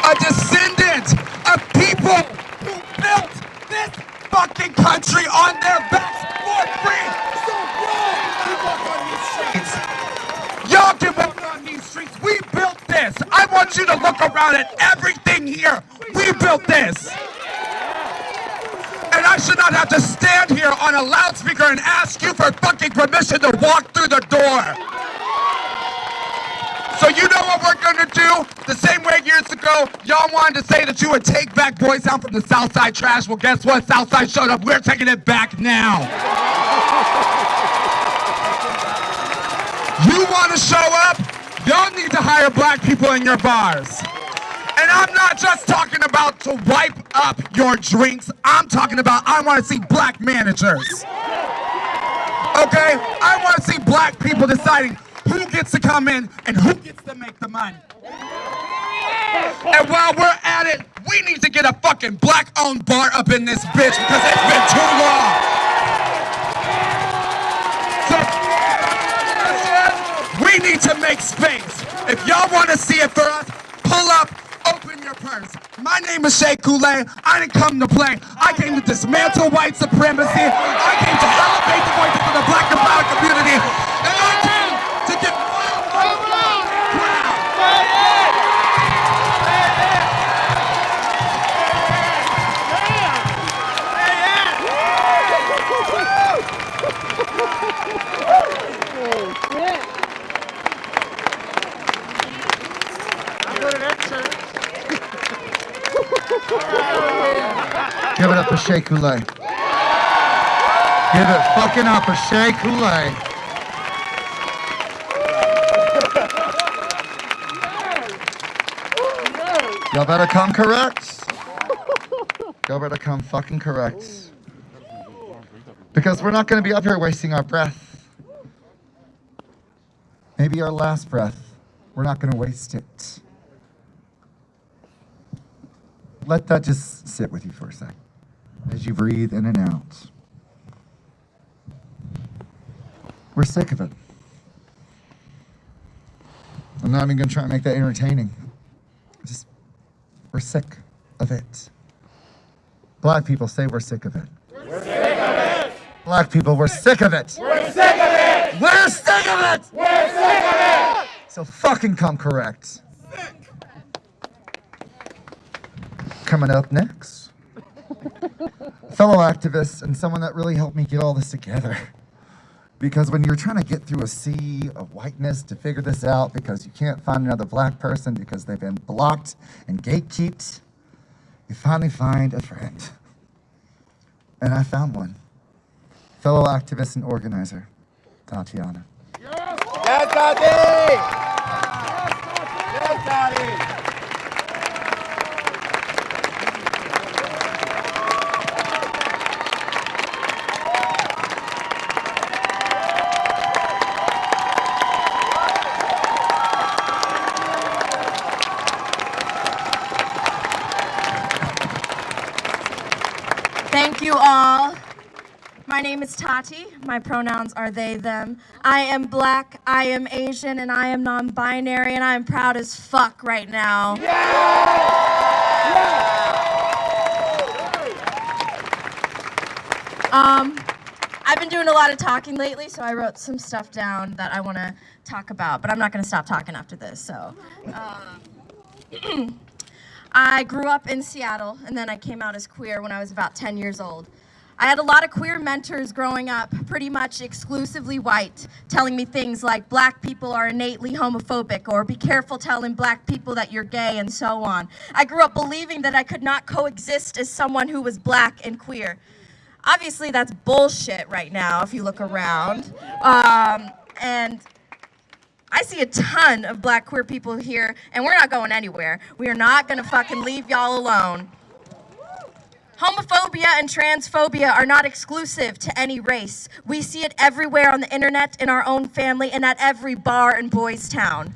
A descendant of people who built this fucking country on their backs for free. So y'all can walk on these streets. Y'all can walk on these streets. We built this. I want you to look around at everything here. We built this. And I should not have to stand here on a loudspeaker and ask you for fucking permission to walk through the door. So you know what we're gonna do? The same way years ago, y'all wanted to say that you would take back Boystown from the Southside trash. Well, guess what? Southside showed up. We're taking it back now. You want to show up? Y'all need to hire black people in your bars. And I'm not just talking about to wipe up your drinks. I'm talking about I want to see black managers. Okay? I want to see black people deciding who gets to come in and who gets to make the money. And while we're at it, we need to get a fucking black-owned bar up in this bitch because it's been too long. So, we need to make space. If y'all want to see it for us, pull up, open your purse. My name is Shea Coulee. I didn't come to play. I came to dismantle white supremacy. I came to elevate the voices of the black and brown community. And I came to get Give it up for Shea Coulee. Give it fucking up for Shea Coulee. Y'all better come correct. Y'all better come fucking correct. Because we're not going to be up here wasting our breath. Maybe our last breath. We're not going to waste it. Let that just sit with you for a second as you breathe in and out. We're sick of it. I'm not even going to try and make that entertaining. We're sick of it. Black people say we're sick of it. We're sick of it. Black people, we're sick of it. We're sick of it. We're sick of it. We're sick of it. So fucking come correct. Coming up next, fellow activists and someone that really helped me get all this together. Because when you're trying to get through a sea of whiteness to figure this out because you can't find another black person because they've been blocked and gatekeeped, you finally find a friend. And I found one. Fellow activist and organizer, Tatiana. Yes, Tati! Yes, Tati! Thank you all. My name is Tati. My pronouns are they, them. I am black, I am Asian, and I am non-binary, and I am proud as fuck right now. I've been doing a lot of talking lately, so I wrote some stuff down that I want to talk about, but I'm not going to stop talking after this, so. I grew up in Seattle, and then I came out as queer when I was about 10 years old. I had a lot of queer mentors growing up, pretty much exclusively white, telling me things like black people are innately homophobic, or be careful telling black people that you're gay, and so on. I grew up believing that I could not coexist as someone who was black and queer. Obviously, that's bullshit right now if you look around. And I see a ton of black queer people here, and we're not going anywhere. We are not gonna fucking leave y'all alone. Homophobia and transphobia are not exclusive to any race. We see it everywhere on the internet, in our own family, and at every bar in Boystown.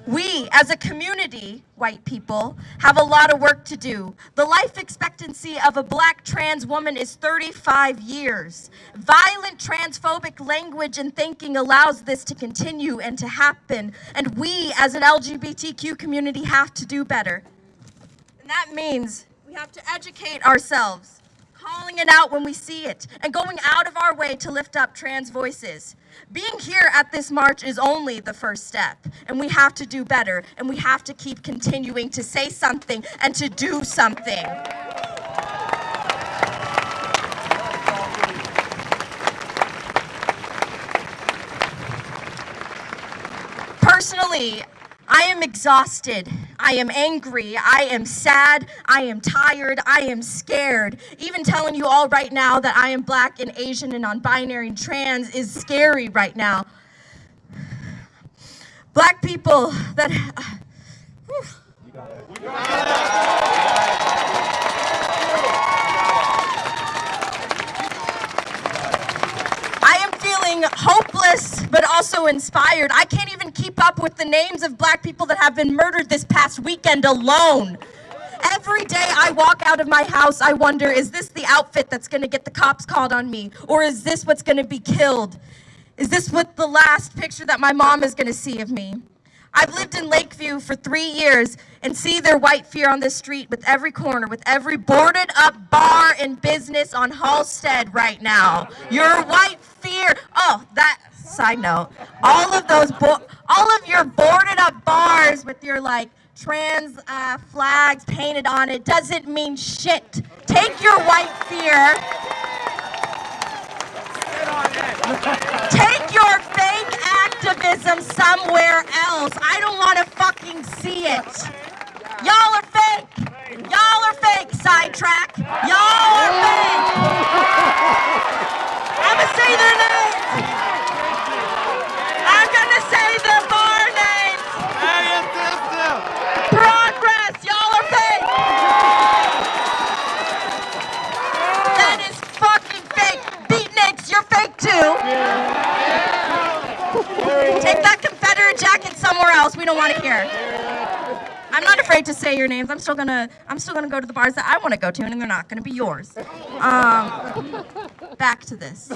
We, as a community, white people, have a lot of work to do. The life expectancy of a black trans woman is 35 years. Violent transphobic language and thinking allows this to continue and to happen. And we, as an LGBTQ community, have to do better. And that means we have to educate ourselves, calling it out when we see it, and going out of our way to lift up trans voices. Being here at this march is only the first step, and we have to do better, and we have to keep continuing to say something and to do something. Personally, I am exhausted, I am angry, I am sad, I am tired, I am scared. Even telling you all right now that I am black and Asian and non-binary and trans is scary right now. Black people that, I am feeling hopeless, but also inspired. I can't even keep up with the names of black people that have been murdered this past weekend alone. Every day I walk out of my house, I wonder, is this the outfit that's gonna get the cops called on me? Or is this what's gonna be killed? Is this what the last picture that my mom is gonna see of me? I've lived in Lakeview for 3 years and see their white fear on the street with every corner, with every boarded up bar and business on Halstead right now. Your white fear. Oh, that side note. All of your boarded up bars with your like trans flags painted on it doesn't mean shit. Take your white fear. Take your fake activism somewhere else. I don't want to fucking see it. Y'all are fake. Y'all are fake, sidetrack. Y'all are fake. I'm gonna say their names. I'm gonna say their bar names. Progress. Y'all are fake. That is fucking fake. Beatniks, you're fake too. Take that Confederate jacket somewhere else. We don't want to hear. I'm not afraid to say your names. I'm still gonna go to the bars that I want to go to, and they're not gonna be yours. Back to this.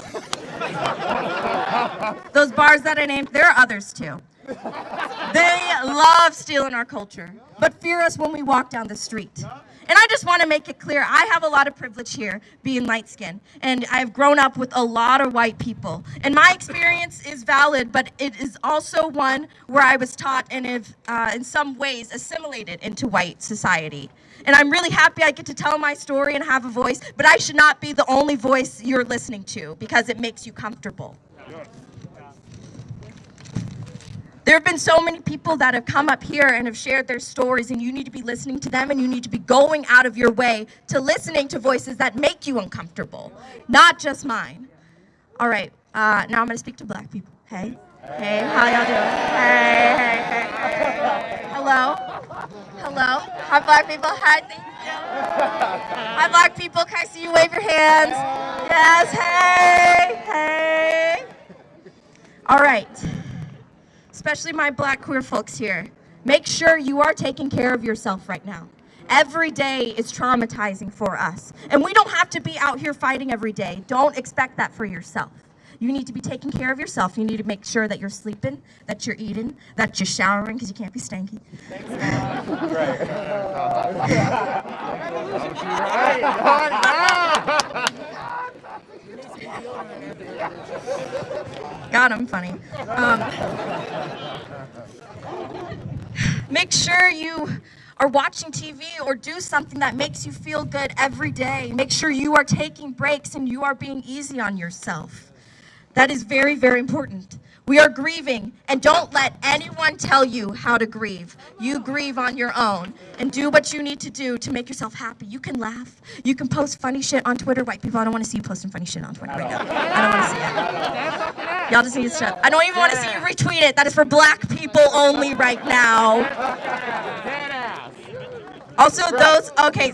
Those bars that I named, there are others too. They love stealing our culture, but fear us when we walk down the street. And I just want to make it clear, I have a lot of privilege here, being light-skinned, and I've grown up with a lot of white people. And my experience is valid, but it is also one where I was taught and have, in some ways, assimilated into white society. And I'm really happy I get to tell my story and have a voice, but I should not be the only voice you're listening to because it makes you comfortable. There have been so many people that have come up here and have shared their stories, and you need to be listening to them, and you need to be going out of your way to listening to voices that make you uncomfortable, not just mine. All right, now I'm going to speak to black people. Hey, hey, how y'all doing? Hey. Hello? Hi, black people. Hi, thank you. Hi, black people. Can I see you wave your hands? Yes, hey. All right. Especially my black queer folks here. Make sure you are taking care of yourself right now. Every day is traumatizing for us. And we don't have to be out here fighting every day. Don't expect that for yourself. You need to be taking care of yourself. You need to make sure that you're sleeping, that you're eating, that you're showering, because you can't be stanky. God, I'm funny. Make sure you are watching TV or do something that makes you feel good every day. Make sure you are taking breaks and you are being easy on yourself. That is very, very important. We are grieving, and don't let anyone tell you how to grieve. You grieve on your own and do what you need to do to make yourself happy. You can laugh. You can post funny shit on Twitter. White people, I don't want to see you posting funny shit on Twitter right now. I don't want to see it. Y'all just need to shut. I don't even want to see you retweet it. That is for black people only right now. Also,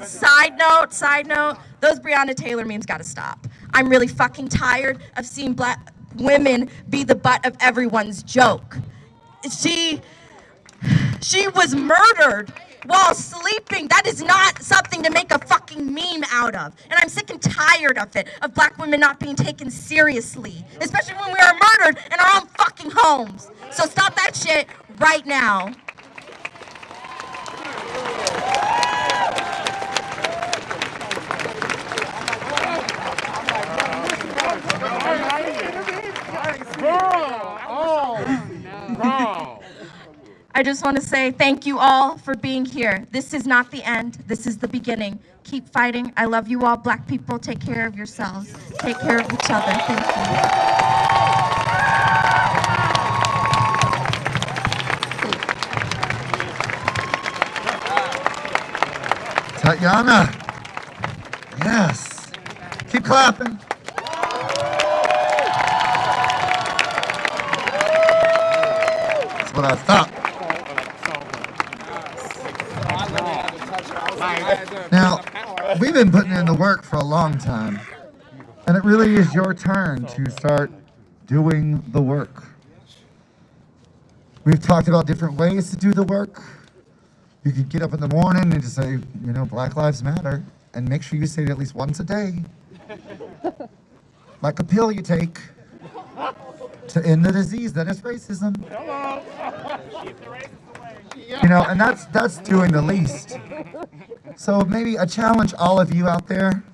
side note, those Breonna Taylor memes gotta stop. I'm really fucking tired of seeing black women be the butt of everyone's joke. She was murdered while sleeping. That is not something to make a fucking meme out of. And I'm sick and tired of it, of black women not being taken seriously, especially when we are murdered in our own fucking homes. So stop that shit right now. I just want to say thank you all for being here. This is not the end. This is the beginning. Keep fighting. I love you all. Black people, take care of yourselves. Take care of each other. Thank you. Tatiana. Yes. Keep clapping. That's what I thought. Now, we've been putting in the work for a long time, and it really is your turn to start doing the work. We've talked about different ways to do the work. You could get up in the morning and just say, you know, Black Lives Matter, and make sure you say it at least once a day. Like a pill you take to end the disease that is racism. You know, and that's doing the least. So maybe a challenge, all of you out there,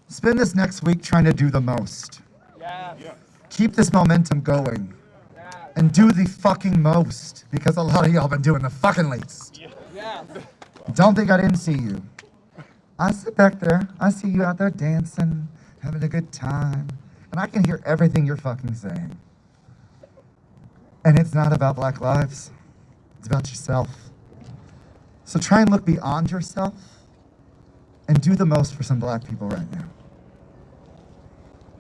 spend this next week trying to do the most. Keep this momentum going. And do the fucking most, because a lot of y'all been doing the fucking least. Don't think I didn't see you. I sit back there, I see you out there dancing, having a good time, and I can hear everything you're fucking saying. And it's not about Black lives, it's about yourself. So try and look beyond yourself and do the most for some Black people right now.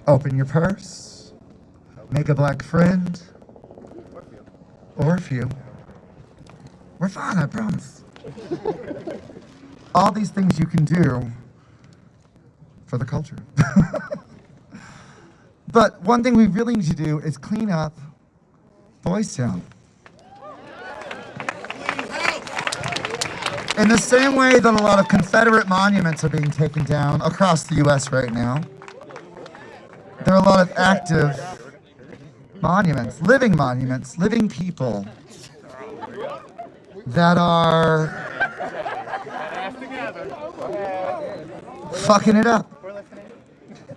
Open your purse, make a Black friend, or a few. We're fine, I promise. All these things you can do for the culture. But one thing we really need to do is clean up Boystown. In the same way that a lot of Confederate monuments are being taken down across the US right now, there are a lot of active monuments, living people that are fucking it up.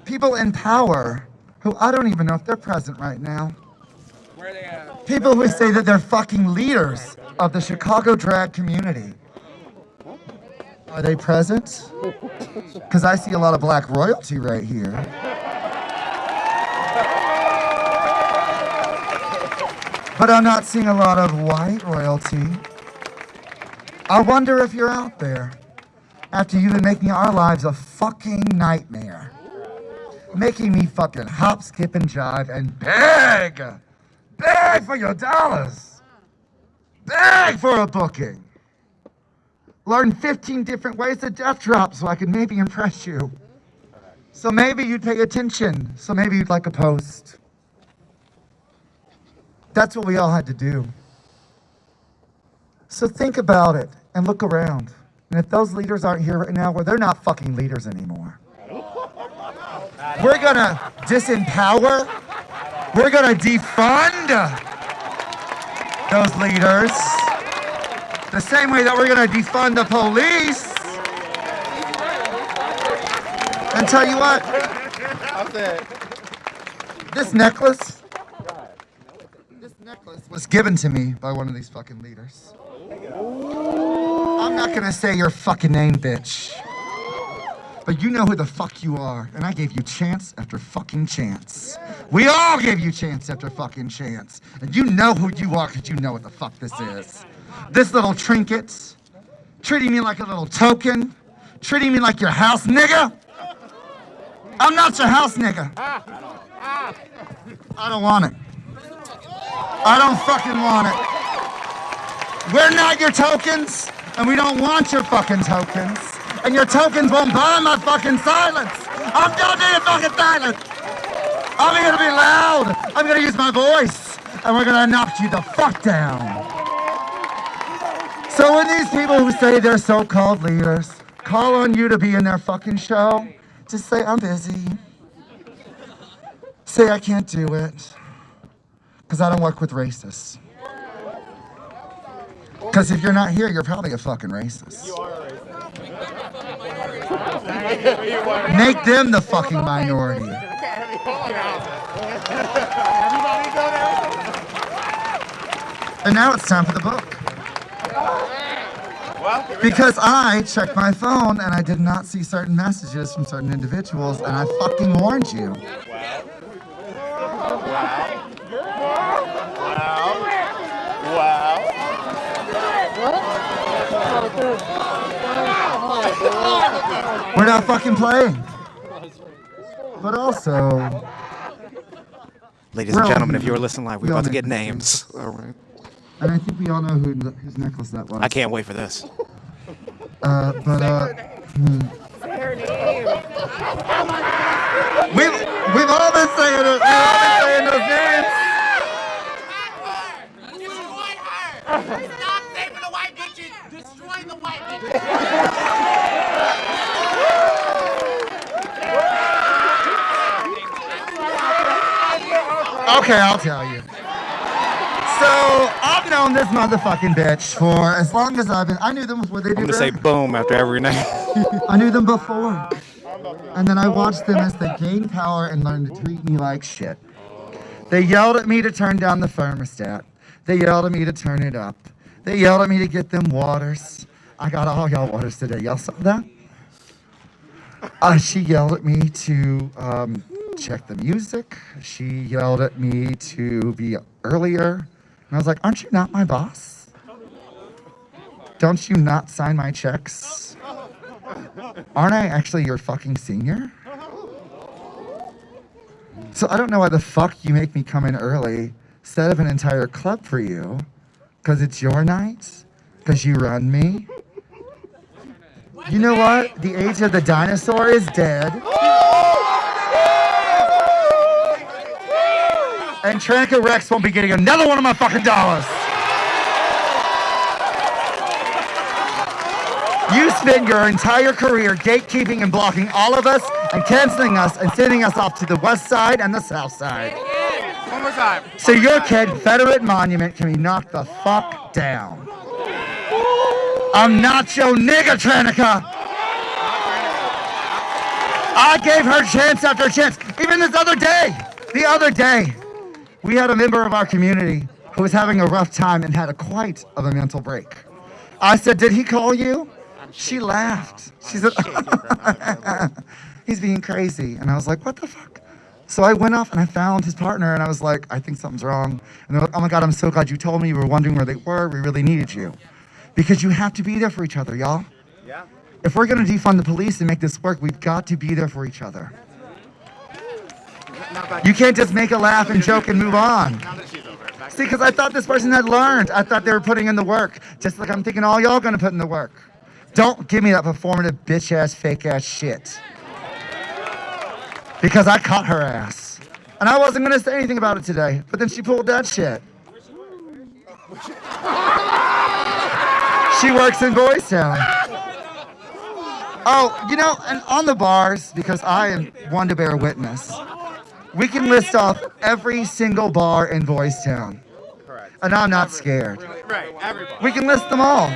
People in power who I don't even know if they're present right now. People who say that they're fucking leaders of the Chicago drag community. Are they present? Because I see a lot of Black royalty right here. But I'm not seeing a lot of white royalty. I wonder if you're out there after you've been making our lives a fucking nightmare. Making me fucking hop, skip, and jive and beg for your dollars. Beg for a booking. Learn 15 different ways to death drop so I can maybe impress you. So maybe you'd pay attention. So maybe you'd like a post. That's what we all had to do. So think about it and look around. And if those leaders aren't here right now, well, they're not fucking leaders anymore. We're gonna disempower. We're gonna defund those leaders. The same way that we're gonna defund the police. And tell you what, this necklace was given to me by one of these fucking leaders. I'm not gonna say your fucking name, bitch. But you know who the fuck you are, and I gave you chance after fucking chance. We all gave you chance after fucking chance. And you know who you are because you know what the fuck this is. This little trinket, treating me like a little token, treating me like your house nigga. I'm not your house nigga. I don't want it. I don't fucking want it. We're not your tokens, and we don't want your fucking tokens. And your tokens won't buy my fucking silence. I'm gonna be fucking silent. I'm gonna be loud. I'm gonna use my voice. And we're gonna knock you the fuck down. So when these people who say they're so-called leaders call on you to be in their fucking show, just say, I'm busy. Say I can't do it. Because I don't work with racists. Because if you're not here, you're probably a fucking racist. You are a racist. Make them the fucking minority. And now it's time for the book. Because I checked my phone and I did not see certain messages from certain individuals, and I fucking warned you. We're not fucking playing. But also, Ladies and gentlemen, if you were listening live, we're about to get names. All right. And I think we all know whose necklace that was. I can't wait for this. We've all been saying it. We've all been saying those names. Stop saving the white bitches! Destroying the white bitches! Okay, I'll tell you. So I've known this motherfucking bitch for as long as I've been. I knew them before they did. I'm gonna say boom after every name. I knew them before, and then I watched them as they gained power and learned to treat me like shit. They yelled at me to turn down the thermostat. They yelled at me to turn it up. They yelled at me to get them waters. I got all y'all waters today. Y'all saw that? She yelled at me to check the music. She yelled at me to be earlier. And I was like, aren't you not my boss? Don't you not sign my checks? Aren't I actually your fucking senior? So I don't know why the fuck you make me come in early, set up an entire club for you, because it's your night, because you run me. You know what? The age of the dinosaur is dead. And Tranica Rex won't be getting another one of my fucking dollars. You spent your entire career gatekeeping and blocking all of us and canceling us and sending us off to the west side and the south side. One more time. So your Confederate monument can be knocked the fuck down. I'm not your nigga, Tranica. I gave her chance after chance. Even the other day, we had a member of our community who was having a rough time and had quite of a mental break. I said, did he call you? She laughed. She said, he's being crazy. And I was like, what the fuck? So I went off and I found his partner and I was like, I think something's wrong. And they're like, oh my God, I'm so glad you told me. You were wondering where they were. We really needed you. Because you have to be there for each other, y'all. Yeah. If we're going to defund the police and make this work, we've got to be there for each other. You can't just make a laugh and joke and move on. See, because I thought this person had learned. I thought they were putting in the work. Just like I'm thinking all y'all going to put in the work. Don't give me that performative bitch-ass, fake-ass shit. Because I caught her ass. And I wasn't going to say anything about it today. But then she pulled that shit. She works in Boystown. Oh, you know, and on the bars, because I am one to bear witness, we can list off every single bar in Boystown. Correct. And I'm not scared. Right, everybody. We can list them all.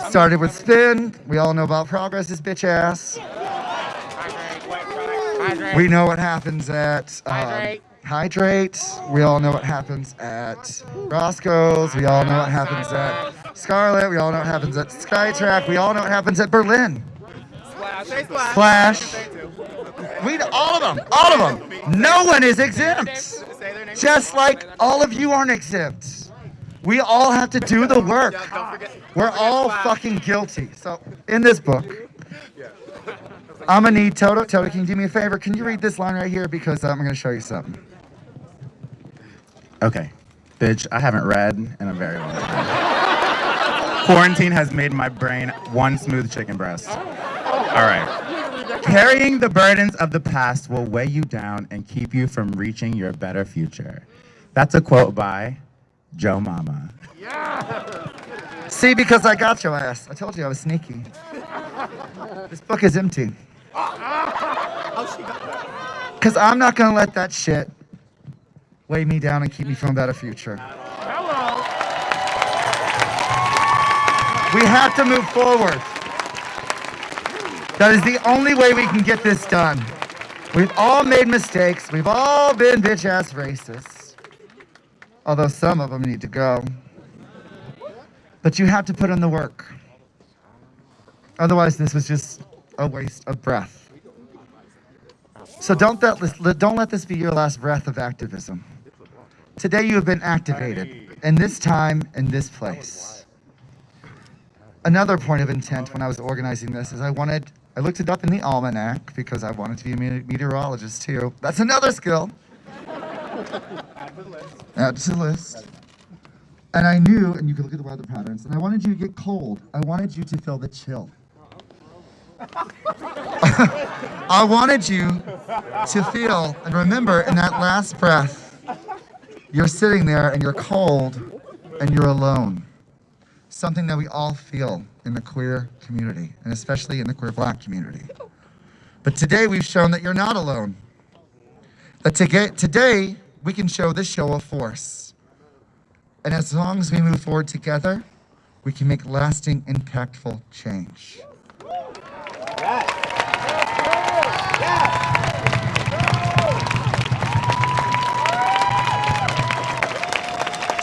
Started with Spin. We all know about Progress's bitch ass. We know what happens at Hydrate. We all know what happens at Roscoe's. We all know what happens at Scarlet. We all know what happens at Skytrack. We all know what happens at Berlin. Splash. All of them. No one is exempt. Just like all of you aren't exempt. We all have to do the work. We're all fucking guilty. So in this book, I'm gonna need Toto. Toto, can you do me a favor? Can you read this line right here? Because I'm gonna show you something. Okay. Bitch, I haven't read in a very long time. Quarantine has made my brain one smooth chicken breast. All right. Carrying the burdens of the past will weigh you down and keep you from reaching your better future. That's a quote by Joe Mama. See, because I got your ass. I told you I was sneaky. This book is empty. Because I'm not going to let that shit weigh me down and keep me from a better future. We have to move forward. That is the only way we can get this done. We've all made mistakes. We've all been bitch-ass racists. Although some of them need to go. But you have to put in the work. Otherwise, this was just a waste of breath. So don't let this be your last breath of activism. Today you have been activated, in this time, in this place. Another point of intent when I was organizing this is I looked it up in the almanac because I wanted to be a meteorologist too. That's another skill. Add to the list. And I knew, and you could look at the weather patterns, and I wanted you to get cold. I wanted you to feel the chill. I wanted you to feel and remember in that last breath, you're sitting there and you're cold and you're alone. Something that we all feel in the queer community, and especially in the queer Black community. But today we've shown that you're not alone. That today we can show this show of force. And as long as we move forward together, we can make lasting, impactful change.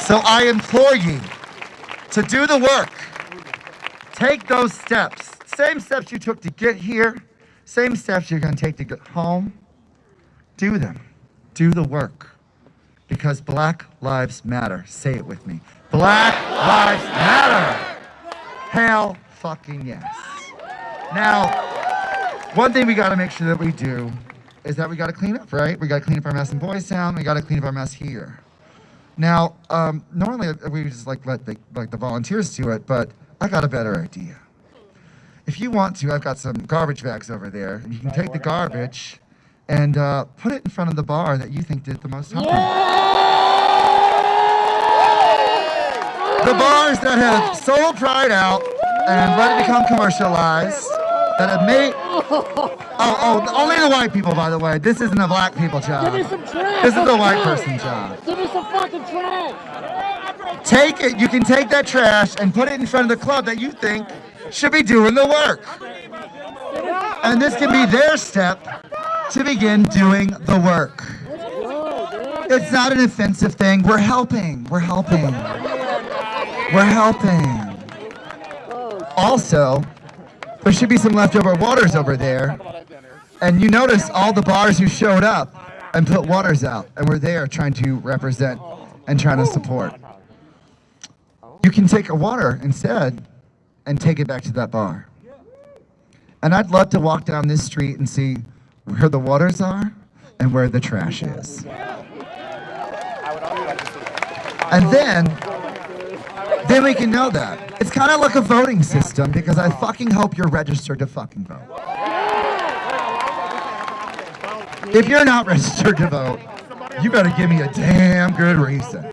So I implore you to do the work. Take those steps. Same steps you took to get here, same steps you're going to take to get home. Do them. Do the work. Because Black Lives Matter. Say it with me. Black Lives Matter. Hell fucking yes. Now, one thing we got to make sure that we do is that we got to clean up, right? We got to clean up our mess in Boystown. We got to clean up our mess here. Now, normally we just let the volunteers do it, but I got a better idea. If you want to, I've got some garbage bags over there, and you can take the garbage and put it in front of the bar that you think did the most harm. The bars that have sold Pride out and let it become commercialized, that have made... only the white people, by the way. This isn't a Black people job. Give me some trash. This is a white person job. Give me some fucking trash. Take it, you can take that trash and put it in front of the club that you think should be doing the work. And this can be their step to begin doing the work. It's not an offensive thing. We're helping. We're helping. We're helping. Also, there should be some leftover waters over there. And you notice all the bars who showed up and put waters out and were there trying to represent and trying to support. You can take a water instead and take it back to that bar. And I'd love to walk down this street and see where the waters are and where the trash is. And then we can know that. It's kind of like a voting system because I fucking hope you're registered to fucking vote. If you're not registered to vote, you better give me a damn good reason.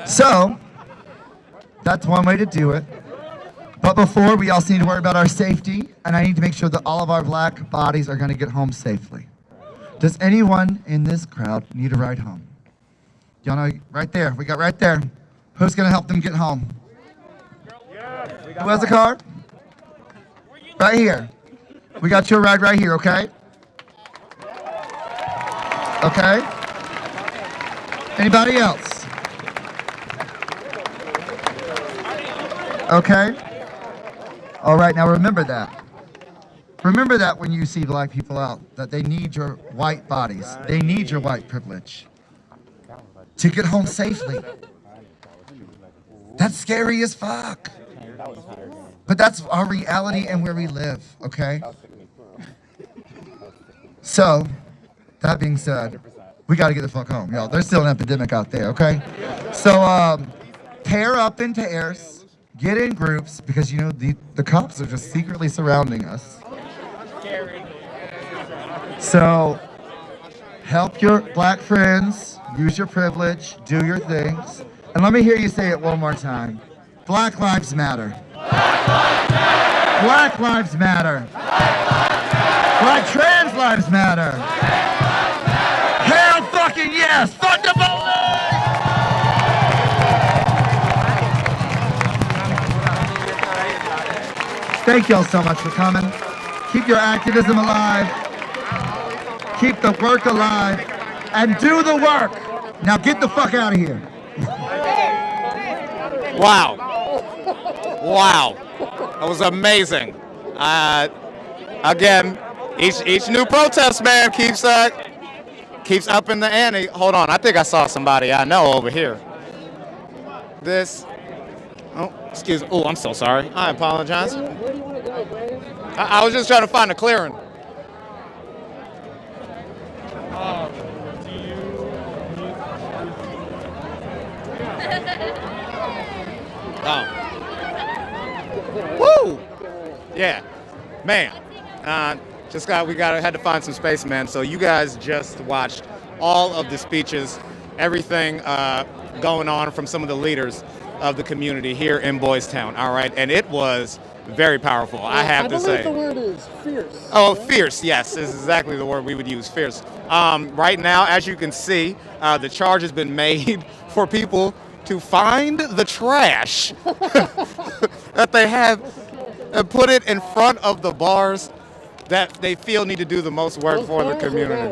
So, that's one way to do it. But before, we also need to worry about our safety, and I need to make sure that all of our Black bodies are going to get home safely. Does anyone in this crowd need a ride home? Y'all know, right there, we got right there. Who's going to help them get home? Who has a car? Right here. We got your ride right here, okay? Okay? Anybody else? Okay? All right, now remember that. Remember that when you see Black people out, that they need your white bodies. They need your white privilege to get home safely. That's scary as fuck. But that's our reality and where we live, okay? So, that being said, we gotta get the fuck home, y'all. There's still an epidemic out there, okay? So, pair up in pairs, get in groups, because you know, the cops are just secretly surrounding us. So, help your Black friends, use your privilege, do your things. And let me hear you say it one more time. Black Lives Matter. Black Lives Matter. Black trans lives matter. Hell fucking yes! Fuck the police! Thank y'all so much for coming. Keep your activism alive. Keep the work alive. And do the work. Now get the fuck out of here. Wow. Wow. That was amazing. Again, each new protest, man, keeps upping the ante. Hold on, I think I saw somebody I know over here. Excuse me. Oh, I'm so sorry. I apologize. Where do you want to go, Brandon? I was just trying to find a clearing. Woo! Yeah, man. Had to find some space, man. So you guys just watched all of the speeches, everything going on from some of the leaders of the community here in Boystown. All right, and it was very powerful. I have to say. I believe the word is fierce. Oh, fierce, yes, is exactly the word we would use, fierce. Right now, as you can see, the charge has been made for people to find the trash that they have and put it in front of the bars that they feel need to do the most work for the community.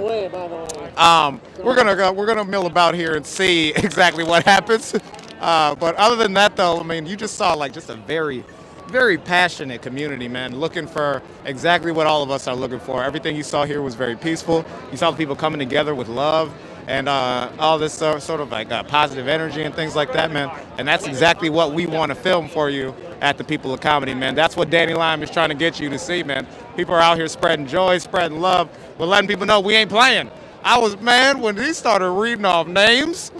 We're gonna mill about here and see exactly what happens. But other than that, though, I mean, you just saw like just a very, very passionate community, man, looking for exactly what all of us are looking for. Everything you saw here was very peaceful. You saw the people coming together with love and all this sort of like positive energy and things like that, man. And that's exactly what we want to film for you at the People of Comedy, man. That's what Danny Lime is trying to get you to see, man. People are out here spreading joy, spreading love. We're letting people know we ain't playing. When he started reading off names,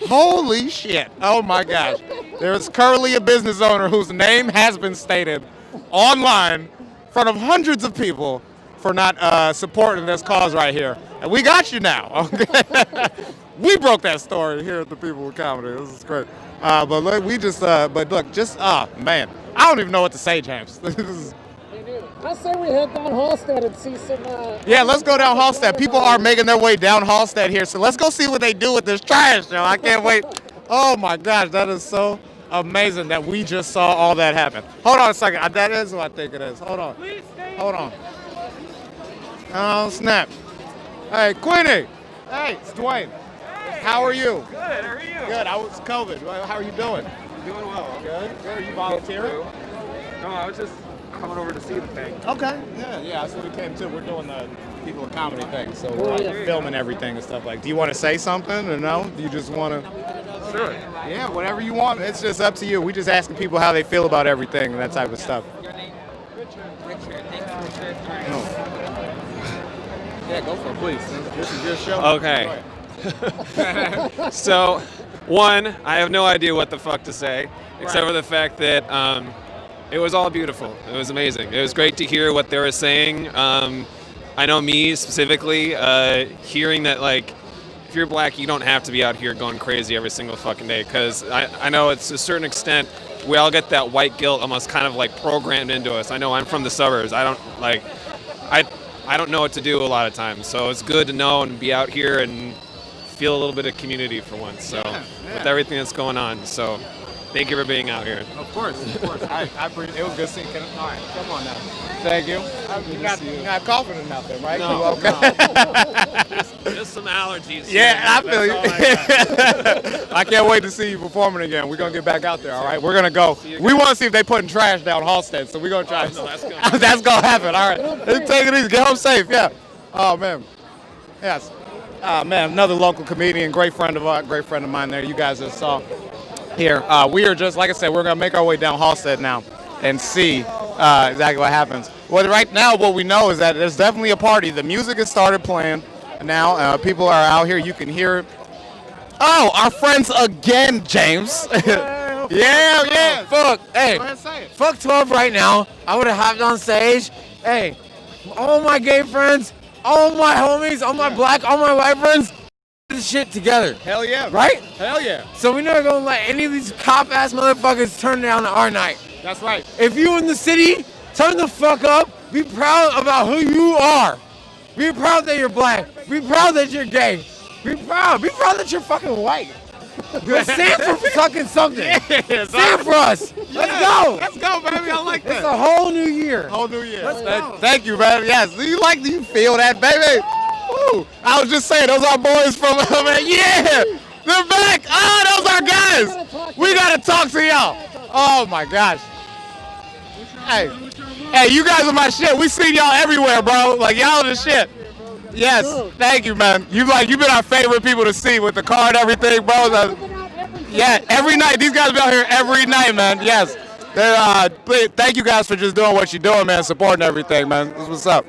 holy shit. Oh my gosh. There's currently a business owner whose name has been stated online in front of hundreds of people for not supporting this cause right here. And we got you now, okay? We broke that story here at the People of Comedy. This is great. But look, man, I don't even know what to say, James. I say we head down Halstead and see some. Yeah, let's go down Halstead. People are making their way down Halstead here, so let's go see what they do with this trash, yo. I can't wait. Oh my gosh, that is so amazing that we just saw all that happen. Hold on a second. That is what I think it is. Hold on. Hold on. Oh, snap. Hey, Queenie. Hey, it's Dwayne. How are you? Good, how are you? Good. I was COVID. How are you doing? Doing well. Good. Are you volunteering? No, I was just coming over to see the thing. Okay. Yeah. That's what we came to. We're doing the People of Comedy thing, so we're filming everything and stuff like. Do you want to say something or no? Do you just want to? Sure. Yeah, whatever you want. It's just up to you. We just asking people how they feel about everything and that type of stuff. Richard. Thanks, Richard. Yeah, go for it, please. This is your show. Okay. So, one, I have no idea what the fuck to say, except for the fact that it was all beautiful. It was amazing. It was great to hear what they were saying. I know me specifically, hearing that, like, if you're black, you don't have to be out here going crazy every single fucking day, because I know it's to a certain extent, we all get that white guilt almost kind of like programmed into us. I know I'm from the suburbs. I don't know what to do a lot of times, so it's good to know and be out here and feel a little bit of community for once. So with everything that's going on, so thank you for being out here. Of course. I appreciate it. It was good seeing you. All right, come on now. Thank you. You're not coughing or nothing, right? No, okay? No. Just some allergies. Yeah, I feel you. I can't wait to see you performing again. We're going to get back out there, all right? We're going to go. We want to see if they putting trash down Halstead, so we're going to try. No, that's going That's going to happen, all right? Let's take it easy. Get home safe, yeah. Oh, man. Yes. Man, another local comedian, great friend of mine there. You guys just saw here. We are just, like I said, we're going to make our way down Halstead now and see exactly what happens. Well, right now, what we know is that there's definitely a party. The music has started playing now. People are out here. You can hear it. Oh, our friends again, James. Yeah. Fuck. Hey, Go ahead, say it. fuck 12 right now. I would have hopped on stage. Hey, all my gay friends, all my homies, all my black, all my white friends, this shit together. Hell yeah. Right? Hell yeah. So we're not gonna let any of these cop-ass motherfuckers turn down our night. That's right. If you in the city, turn the fuck up. Be proud about who you are. Be proud that you're black. Be proud that you're gay. Be proud. Be proud that you're fucking white. Stand for fucking something. Yeah, Stand for us. Let's go. Let's go, baby. I like that. It's a whole new year. Whole new year. Let's go. Thank you, man. Yes. Do you feel that, baby? Woo. I was just saying, those are our boys from, yeah. They're back. Oh, those are guys. We got to talk to y'all. Oh, my gosh. Hey, you guys are my shit. We seen y'all everywhere, bro. Like, y'all are the shit. Yes, thank you, man. You've been our favorite people to see with the car and everything, bro. Yeah, every night. These guys be out here every night, man. Yes. Thank you guys for just doing what you're doing, man. Supporting everything, man. This is what's up.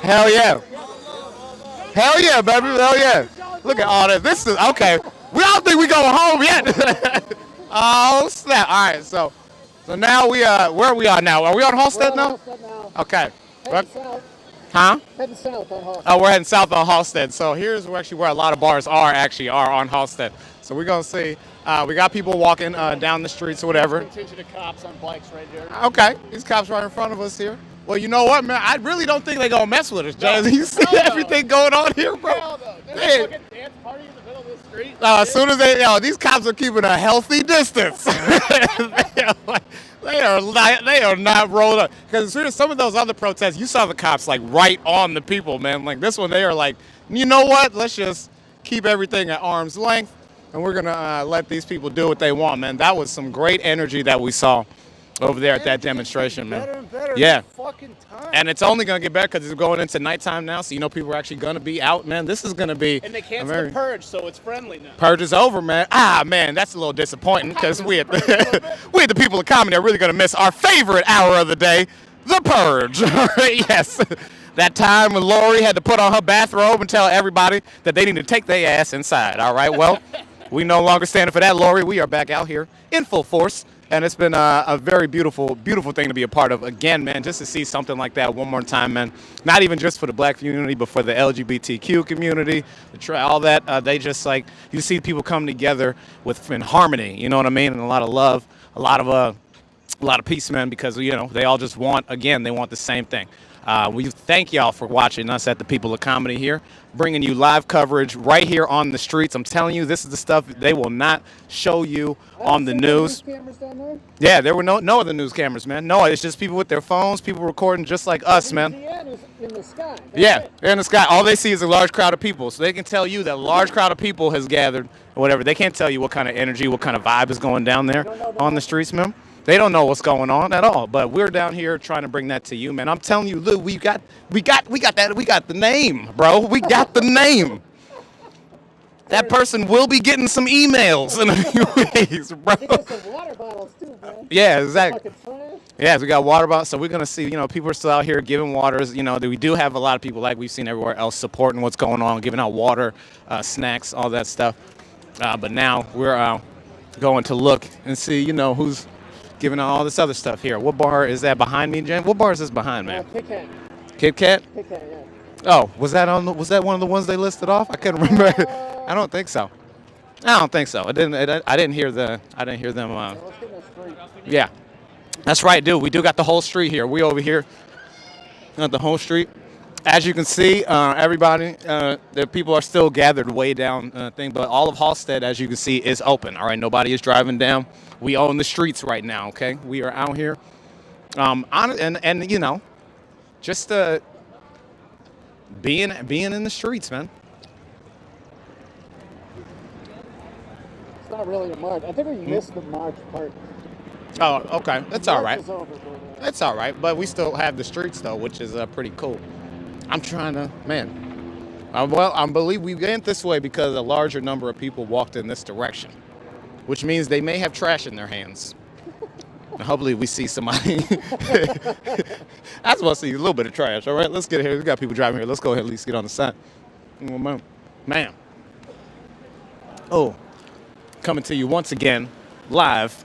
Hell yeah. Hell yeah, baby. Hell yeah. Look at all this. This is okay. We don't think we going home yet. Oh snap! All right, so now we where are we on now? Are we on Halstead now? Halstead now. Okay. Heading south. Huh? Heading south on Halstead. Oh, we're heading south on Halstead. So here's where a lot of bars are on Halstead. So we're gonna see. We got people walking down the streets or whatever. Contingent of cops on bikes right here. Okay, these cops right in front of us here. Well, you know what, man? I really don't think they gonna mess with us, Jay. You see everything going on here, bro? Hey. Dance party in the middle of the street. As soon as these cops are keeping a healthy distance. They are not rolled up. Because as soon as some of those other protests, you saw the cops like right on the people, man. Like this one, they are like, you know what? Let's just keep everything at arm's length, and we're gonna let these people do what they want, man. That was some great energy that we saw over there at that demonstration, man. Better and better. Yeah. Fucking time. And it's only gonna get better because it's going into nighttime now, so you know people are actually gonna be out, man. This is gonna be. And they canceled the purge, so it's friendly now. Purge is over, man. Man, that's a little disappointing because we at the people of comedy are really gonna miss our favorite hour of the day, the purge. Yes, that time when Lori had to put on her bathrobe and tell everybody that they need to take their ass inside. All right, well, we no longer standing for that, Lori. We are back out here in full force. And it's been a very beautiful, beautiful thing to be a part of. Again, man, just to see something like that one more time, man. Not even just for the black community, but for the LGBTQ community, all that. They just like, you see people come together in harmony, you know what I mean? And a lot of love, a lot of peace, man, because, you know, they all just want, again, they want the same thing. We thank y'all for watching us at the People of Comedy here, bringing you live coverage right here on the streets. I'm telling you, this is the stuff they will not show you on the news. Cameras down there? Yeah, there were no other news cameras, man. No, it's just people with their phones, people recording just like us, man. Is in the sky. Yeah, they're in the sky. All they see is a large crowd of people. So they can tell you that a large crowd of people has gathered or whatever. They can't tell you what kind of energy, what kind of vibe is going down there on the streets, man. They don't know what's going on at all, but we're down here trying to bring that to you, man. I'm telling you, Lou, we got the name, bro. We got the name. That person will be getting some emails in a few weeks, bro. We got some water bottles too, man. Yeah, exactly. Yeah, we got water bottles, so we're gonna see. You know, people are still out here giving waters. You know, we do have a lot of people like we've seen everywhere else supporting what's going on, giving out water, snacks, all that stuff. But now we're going to look and see, you know, who's giving out all this other stuff here. What bar is that behind me, Jen? What bar is this behind, man? Kit Kat. Kit Kat? Kit Kat, yeah. Oh, was that one of the ones they listed off? I couldn't remember. I don't think so. I don't think so. I didn't hear them. Yeah, that's right, dude. We do got the whole street here. We over here got the whole street. As you can see, everybody, the people are still gathered way down but all of Halstead, as you can see, is open. All right, nobody is driving down. We own the streets right now. Okay, we are out here, and you know, just being in the streets, man. It's not really a march. I think we missed the march part. Oh, okay, that's all right. March is over, That's all right, but we still have the streets though, which is pretty cool. I'm trying to, man. I believe we went this way because a larger number of people walked in this direction, which means they may have trash in their hands. And hopefully we see somebody. I just want to see a little bit of trash. All right, let's get here. We got people driving here. Let's go ahead and at least get on the side. Man. Oh, coming to you once again, live.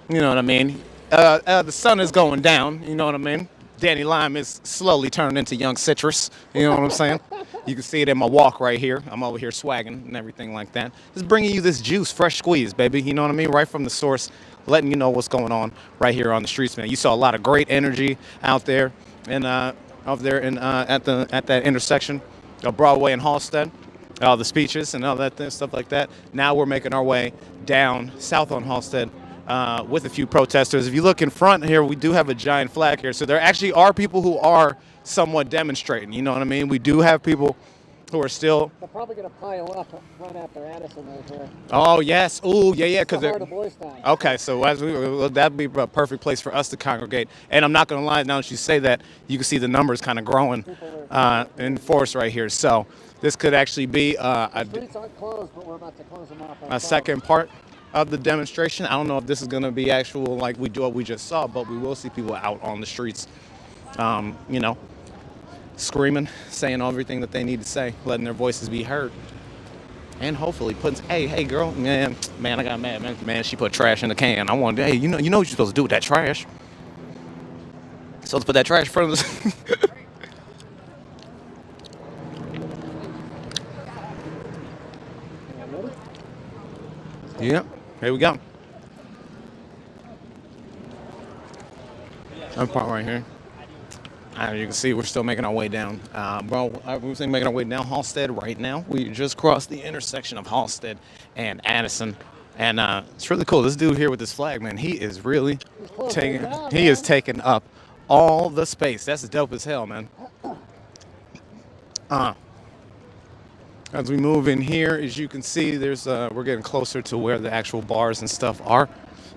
You know what I mean? The sun is going down. You know what I mean? Danny Lime is slowly turning into young citrus. You know what I'm saying? You can see it in my walk right here. I'm over here swagging and everything like that. Just bringing you this juice, fresh squeeze, baby. You know what I mean? Right from the source, letting you know what's going on right here on the streets, man. You saw a lot of great energy out there and at that intersection of Broadway and Halstead. All the speeches and all that stuff like that. Now we're making our way down south on Halstead. With a few protesters. If you look in front here, we do have a giant flag here. So there actually are people who are somewhat demonstrating. You know what I mean? We do have people who are still. They're probably going to pile up right after Addison right here. Oh, yes. Oh, yeah. Because they're Boystown. Okay, so that'd be a perfect place for us to congregate. And I'm not going to lie, now that you say that, you can see the numbers kind of growing in force right here. So this could actually be the streets aren't closed, but we're about to close them off. a second part of the demonstration. I don't know if this is going to be actual like we do what we just saw, but we will see people out on the streets, you know, screaming, saying everything that they need to say, letting their voices be heard. and hopefully puts. Hey, girl, man, I got mad, man. She put trash in the can. I wanted, hey, you know what you're supposed to do with that trash. So let's put that trash in front of us. Yeah, here we go. That part right here. As you can see, we're still making our way down. We're making our way down Halstead right now. We just crossed the intersection of Halstead and Addison. And it's really cool. This dude here with this flag, man, he is really taking up all the space. That's dope as hell, man. As we move in here, as you can see, we're getting closer to where the actual bars and stuff are.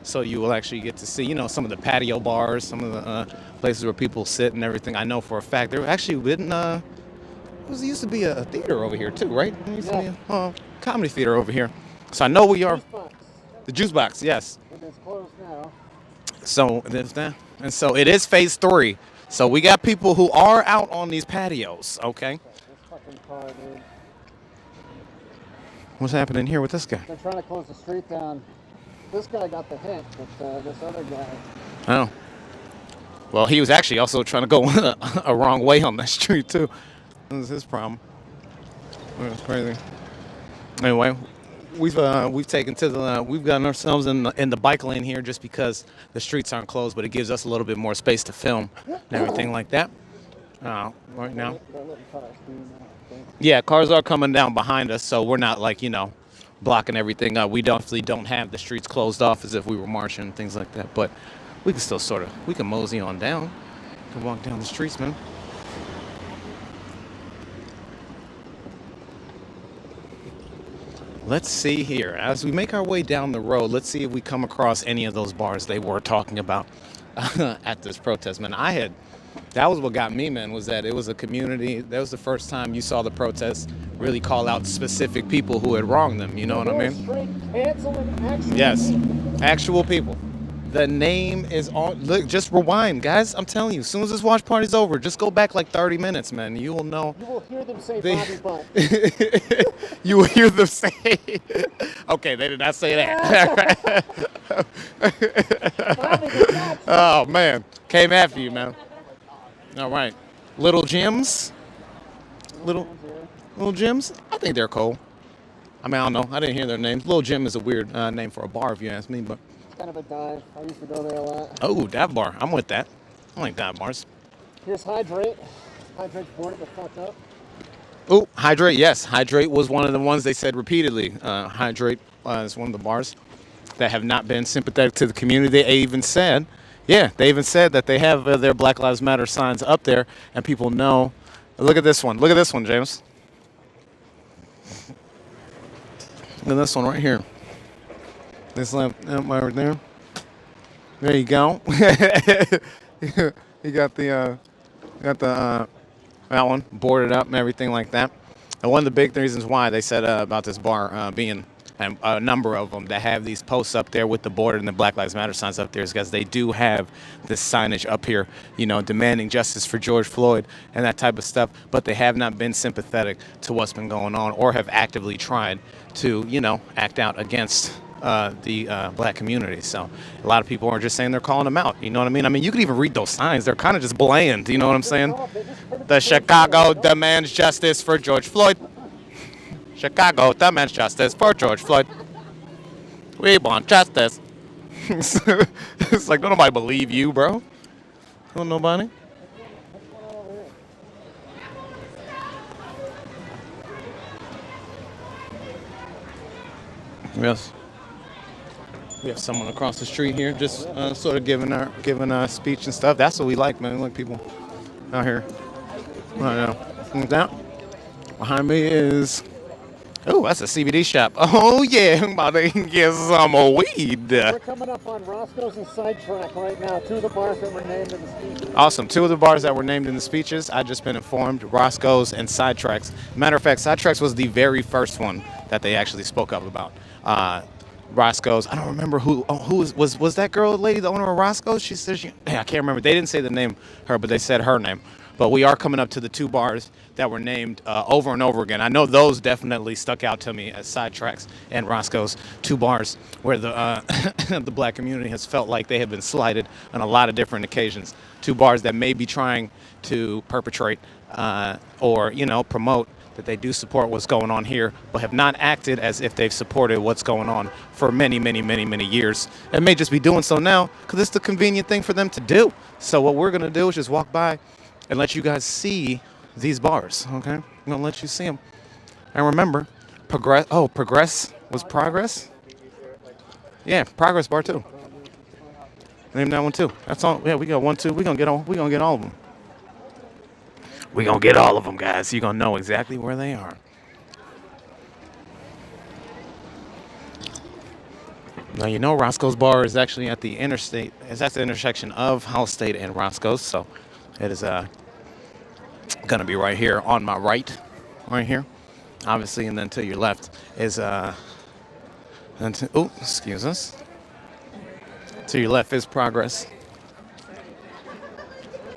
So you will actually get to see, some of the patio bars, some of the places where people sit and everything. I know for a fact there actually didn't. There used to be a theater over here too, right? There used to be a comedy theater over here. So I know we are. The juice box, yes. It's closed now. So there's that, and so it is phase 3. So we got people who are out on these patios. Okay. This fucking car, dude. What's happening here with this guy? They're trying to close the street down. This guy got the hint, but this other guy. Oh. Well, he was actually also trying to go a wrong way on that street too. That was his problem. That's crazy. Anyway, we've gotten ourselves in the bike lane here just because the streets aren't closed, but it gives us a little bit more space to film and everything like that. Right now. Yeah, cars are coming down behind us, so we're not blocking everything up. We definitely don't have the streets closed off as if we were marching and things like that, but we can still we can mosey on down. We can walk down the streets, man. Let's see here. As we make our way down the road, let's see if we come across any of those bars they were talking about at this protest, man. That was what got me, man, was that it was a community. That was the first time you saw the protests really call out specific people who had wronged them. You know what I mean? Yes, actual people. The name is on. Look, just rewind, guys. I'm telling you, as soon as this watch party's over, just go back like 30 minutes, man. You will know. You will hear them say Bobby Butt. You will hear them say. Okay, they did not say that. Oh man, came after you, man. All right, Little Jims. Little Jims. I think they're cool. I don't know. I didn't hear their names. Little Jim is a weird name for a bar, if you ask me, but. Kind of a dive. I used to go there a lot. Oh, dive bar. I'm with that. I like dive bars. Here's Hydrate. Hydrate's boarded the fuck up. Oh, Hydrate. Yes, Hydrate was one of the ones they said repeatedly. Hydrate is one of the bars that have not been sympathetic to the community. They even said that they have their Black Lives Matter signs up there, and people know. Look at this one. Look at this one, James. Look at this one right here. This lamp right there. There you go. You got that one boarded up and everything like that. And one of the big reasons why they said about this bar being a number of them that have these posts up there with the border and the Black Lives Matter signs up there is because they do have this signage up here, demanding justice for George Floyd and that type of stuff. But they have not been sympathetic to what's been going on or have actively tried to, act out against the black community. So a lot of people are just saying they're calling them out. You know what I mean? I mean, you can even read those signs. They're kind of just bland. You know what I'm saying? The Chicago demands justice for George Floyd. Chicago demands justice for George Floyd. We want justice. It's like, don't nobody believe you, bro. Don't nobody. Yes. We have someone across the street here just sort of giving a speech and stuff. That's what we like, man. We like people out here. That behind me is, oh, that's a CBD shop. Oh, yeah, I'm about to get some weed. We're coming up on Roscoe's and Sidetrack right now, 2 of the bars that were named in the speeches. Awesome. 2 of the bars that were named in the speeches, I just been informed, Roscoe's and Sidetracks. Matter of fact, Sidetracks was the very first one that they actually spoke up about. Roscoe's, I don't remember who was that girl, lady, the owner of Roscoe's? She said, I can't remember. They didn't say the name her, but they said her name. But we are coming up to the 2 bars that were named over and over again. I know those definitely stuck out to me as Sidetracks and Roscoe's 2 bars where the the black community has felt like they have been slighted on a lot of different occasions. 2 bars that may be trying to perpetrate or, promote that they do support what's going on here, but have not acted as if they've supported what's going on for many, many, many, many years. And may just be doing so now because it's the convenient thing for them to do. So what we're going to do is just walk by and let you guys see these bars, okay? I'm gonna let you see them. And remember, progress was progress? Yeah, progress bar 2. Name that one too. That's all. Yeah, we got 1, 2. We're gonna get all of them. We're gonna get all of them, guys. You're gonna know exactly where they are. Now, Roscoe's bar is actually at the interstate. It's at the intersection of House State and Roscoe's, so it is gonna be right here on my right here, obviously, and then to your left is excuse us. To your left is Progress.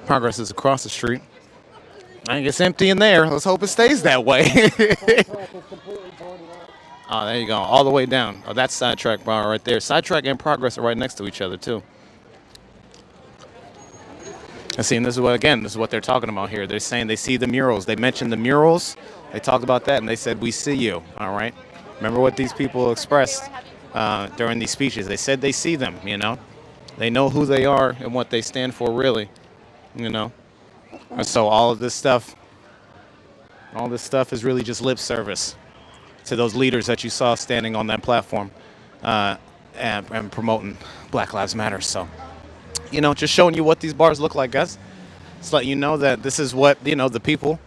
Progress is across the street. I think it's empty in there. Let's hope it stays that way. Oh, there you go, all the way down. Oh, that's Sidetrack bar right there. Sidetrack and Progress are right next to each other too. And see, and this is what they're talking about here. They're saying they see the murals. They mentioned the murals. They talked about that, and they said, we see you, all right? Remember what these people expressed during these speeches. They said they see them, They know who they are and what they stand for, really, And so all this stuff is really just lip service to those leaders that you saw standing on that platform and promoting Black Lives Matter. So, just showing you what these bars look like, guys. Just letting you know that this is what, the people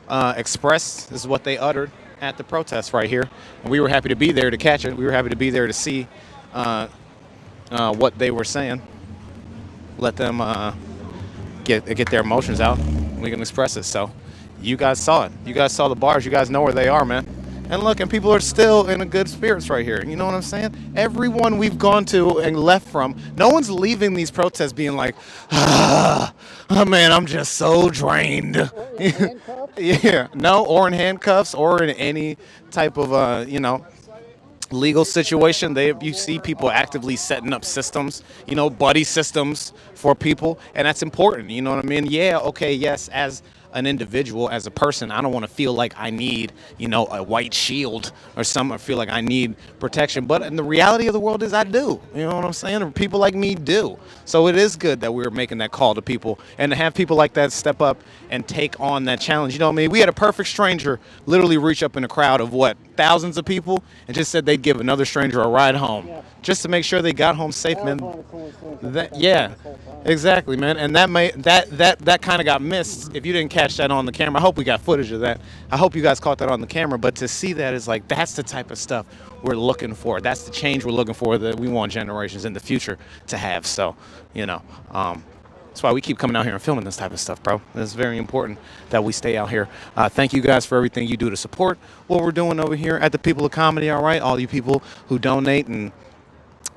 expressed. This is what they uttered at the protest right here. And we were happy to be there to catch it. We were happy to be there to see what they were saying. Let them get their emotions out. We can express it. So you guys saw it. You guys saw the bars. You guys know where they are, man. And look, and people are still in a good spirits right here. You know what I'm saying? Everyone we've gone to and left from, no one's leaving these protests being like, oh man, I'm just so drained. Yeah, no, or in handcuffs or in any type of, legal situation. You see people actively setting up systems, buddy systems for people. And that's important. You know what I mean? Yeah, okay, yes, as an individual, as a person, I don't want to feel like I need, a white shield or something, or feel like I need protection. But in the reality of the world is I do. You know what I'm saying? People like me do. So it is good that we're making that call to people and to have people like that step up and take on that challenge. You know what I mean? We had a perfect stranger literally reach up in a crowd of thousands of people and just said they'd give another stranger a ride home just to make sure they got home safe, man. Yeah, exactly, man. And that kind of got missed if you didn't catch that on the camera. I hope we got footage of that. I hope you guys caught that on the camera. But to see that is like, that's the type of stuff we're looking for. That's the change we're looking for that we want generations in the future to have. So, that's why we keep coming out here and filming this type of stuff, bro. It's very important that we stay out here. Thank you guys for everything you do to support what we're doing over here at the People of Comedy, all right? All you people who donate and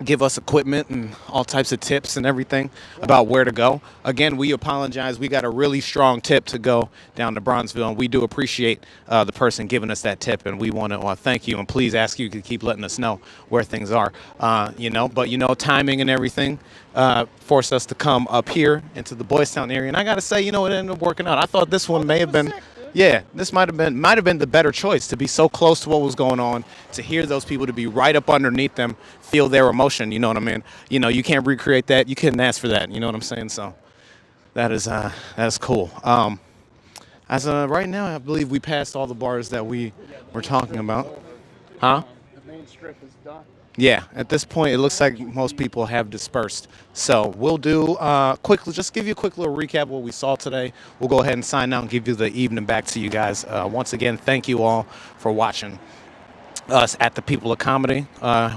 give us equipment and all types of tips and everything about where to go. Again, we apologize. We got a really strong tip to go down to Bronzeville, and we do appreciate the person giving us that tip, and we want to thank you and please ask you to keep letting us know where things are. But timing and everything forced us to come up here into the Boystown area, and I got to say, it ended up working out. I thought this one may have been... Yeah, this might have been the better choice, to be so close to what was going on, to hear those people, to be right up underneath them, feel their emotion. You know what I mean? You can't recreate that. You couldn't ask for that. You know what I'm saying? So that is cool. As of right now, I believe we passed all the bars that we were talking about. Huh? The main strip is done. Yeah, at this point, it looks like most people have dispersed. So we'll do just give you a quick little recap of what we saw today. We'll go ahead and sign out and give you the evening back to you guys. Once again, thank you all for watching us at the People of Comedy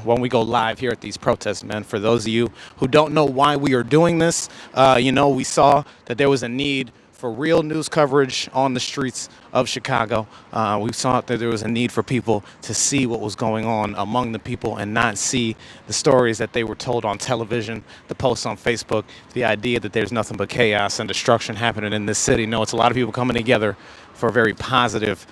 when we go live here at these protests, man. For those of you who don't know why we are doing this, we saw that there was a need for real news coverage on the streets of Chicago. We saw that there was a need for people to see what was going on among the people and not see the stories that they were told on television, the posts on Facebook, the idea that there's nothing but chaos and destruction happening in this city. No, it's a lot of people coming together for a very positive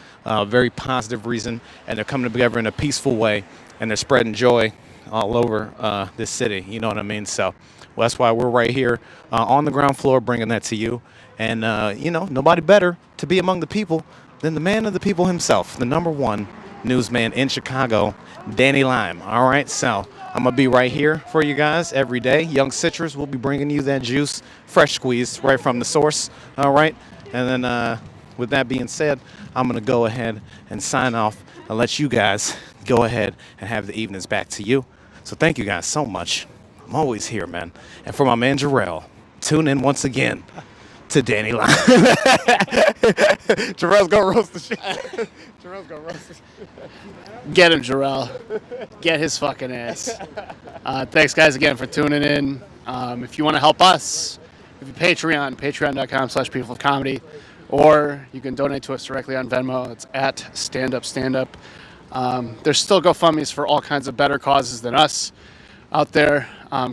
reason, and they're coming together in a peaceful way, and they're spreading joy all over this city. You know what I mean? So well, that's why we're right here on the ground floor bringing that to you. And, nobody better to be among the people than the man of the people himself, the #1 newsman in Chicago, Danny Lime. All right, so I'm going to be right here for you guys every day. Young Citrus will be bringing you that juice, fresh squeezed right from the source. All right, and then with that being said, I'm going to go ahead and sign off and let you guys go ahead and have the evenings back to you. So thank you guys so much. I'm always here, man. And for my man Jarrell, tune in once again to Danny Lime. Jarrell's gonna roast the shit. Jarrell's gonna roast the shit. Get him, Jarrell. Get his fucking ass. Thanks, guys, again for tuning in. If you want to help us, if you patreon.com/peopleofcomedy, or you can donate to us directly on Venmo. It's at @StandUpStandUp. There's still GoFundMes for all kinds of better causes than us out there.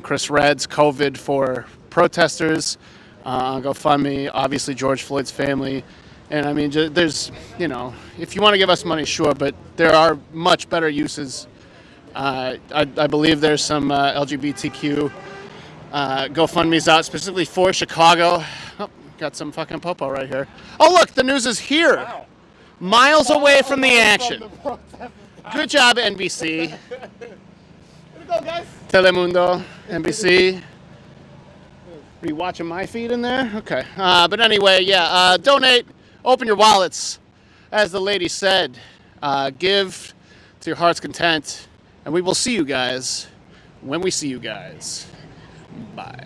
Chris Red's COVID for protesters. GoFundMe, obviously George Floyd's family. And I mean, there's, if you want to give us money, sure, but there are much better uses. I believe there's some LGBTQ GoFundMes out specifically for Chicago. Oh, got some fucking popo right here. Oh, look, the news is here. Wow. Miles away from the action. Good job, NBC. Go, guys. Telemundo, NBC. Are you watching my feed in there? Okay. But anyway, yeah, donate, open your wallets. As the lady said, give to your heart's content. And we will see you guys when we see you guys. Bye.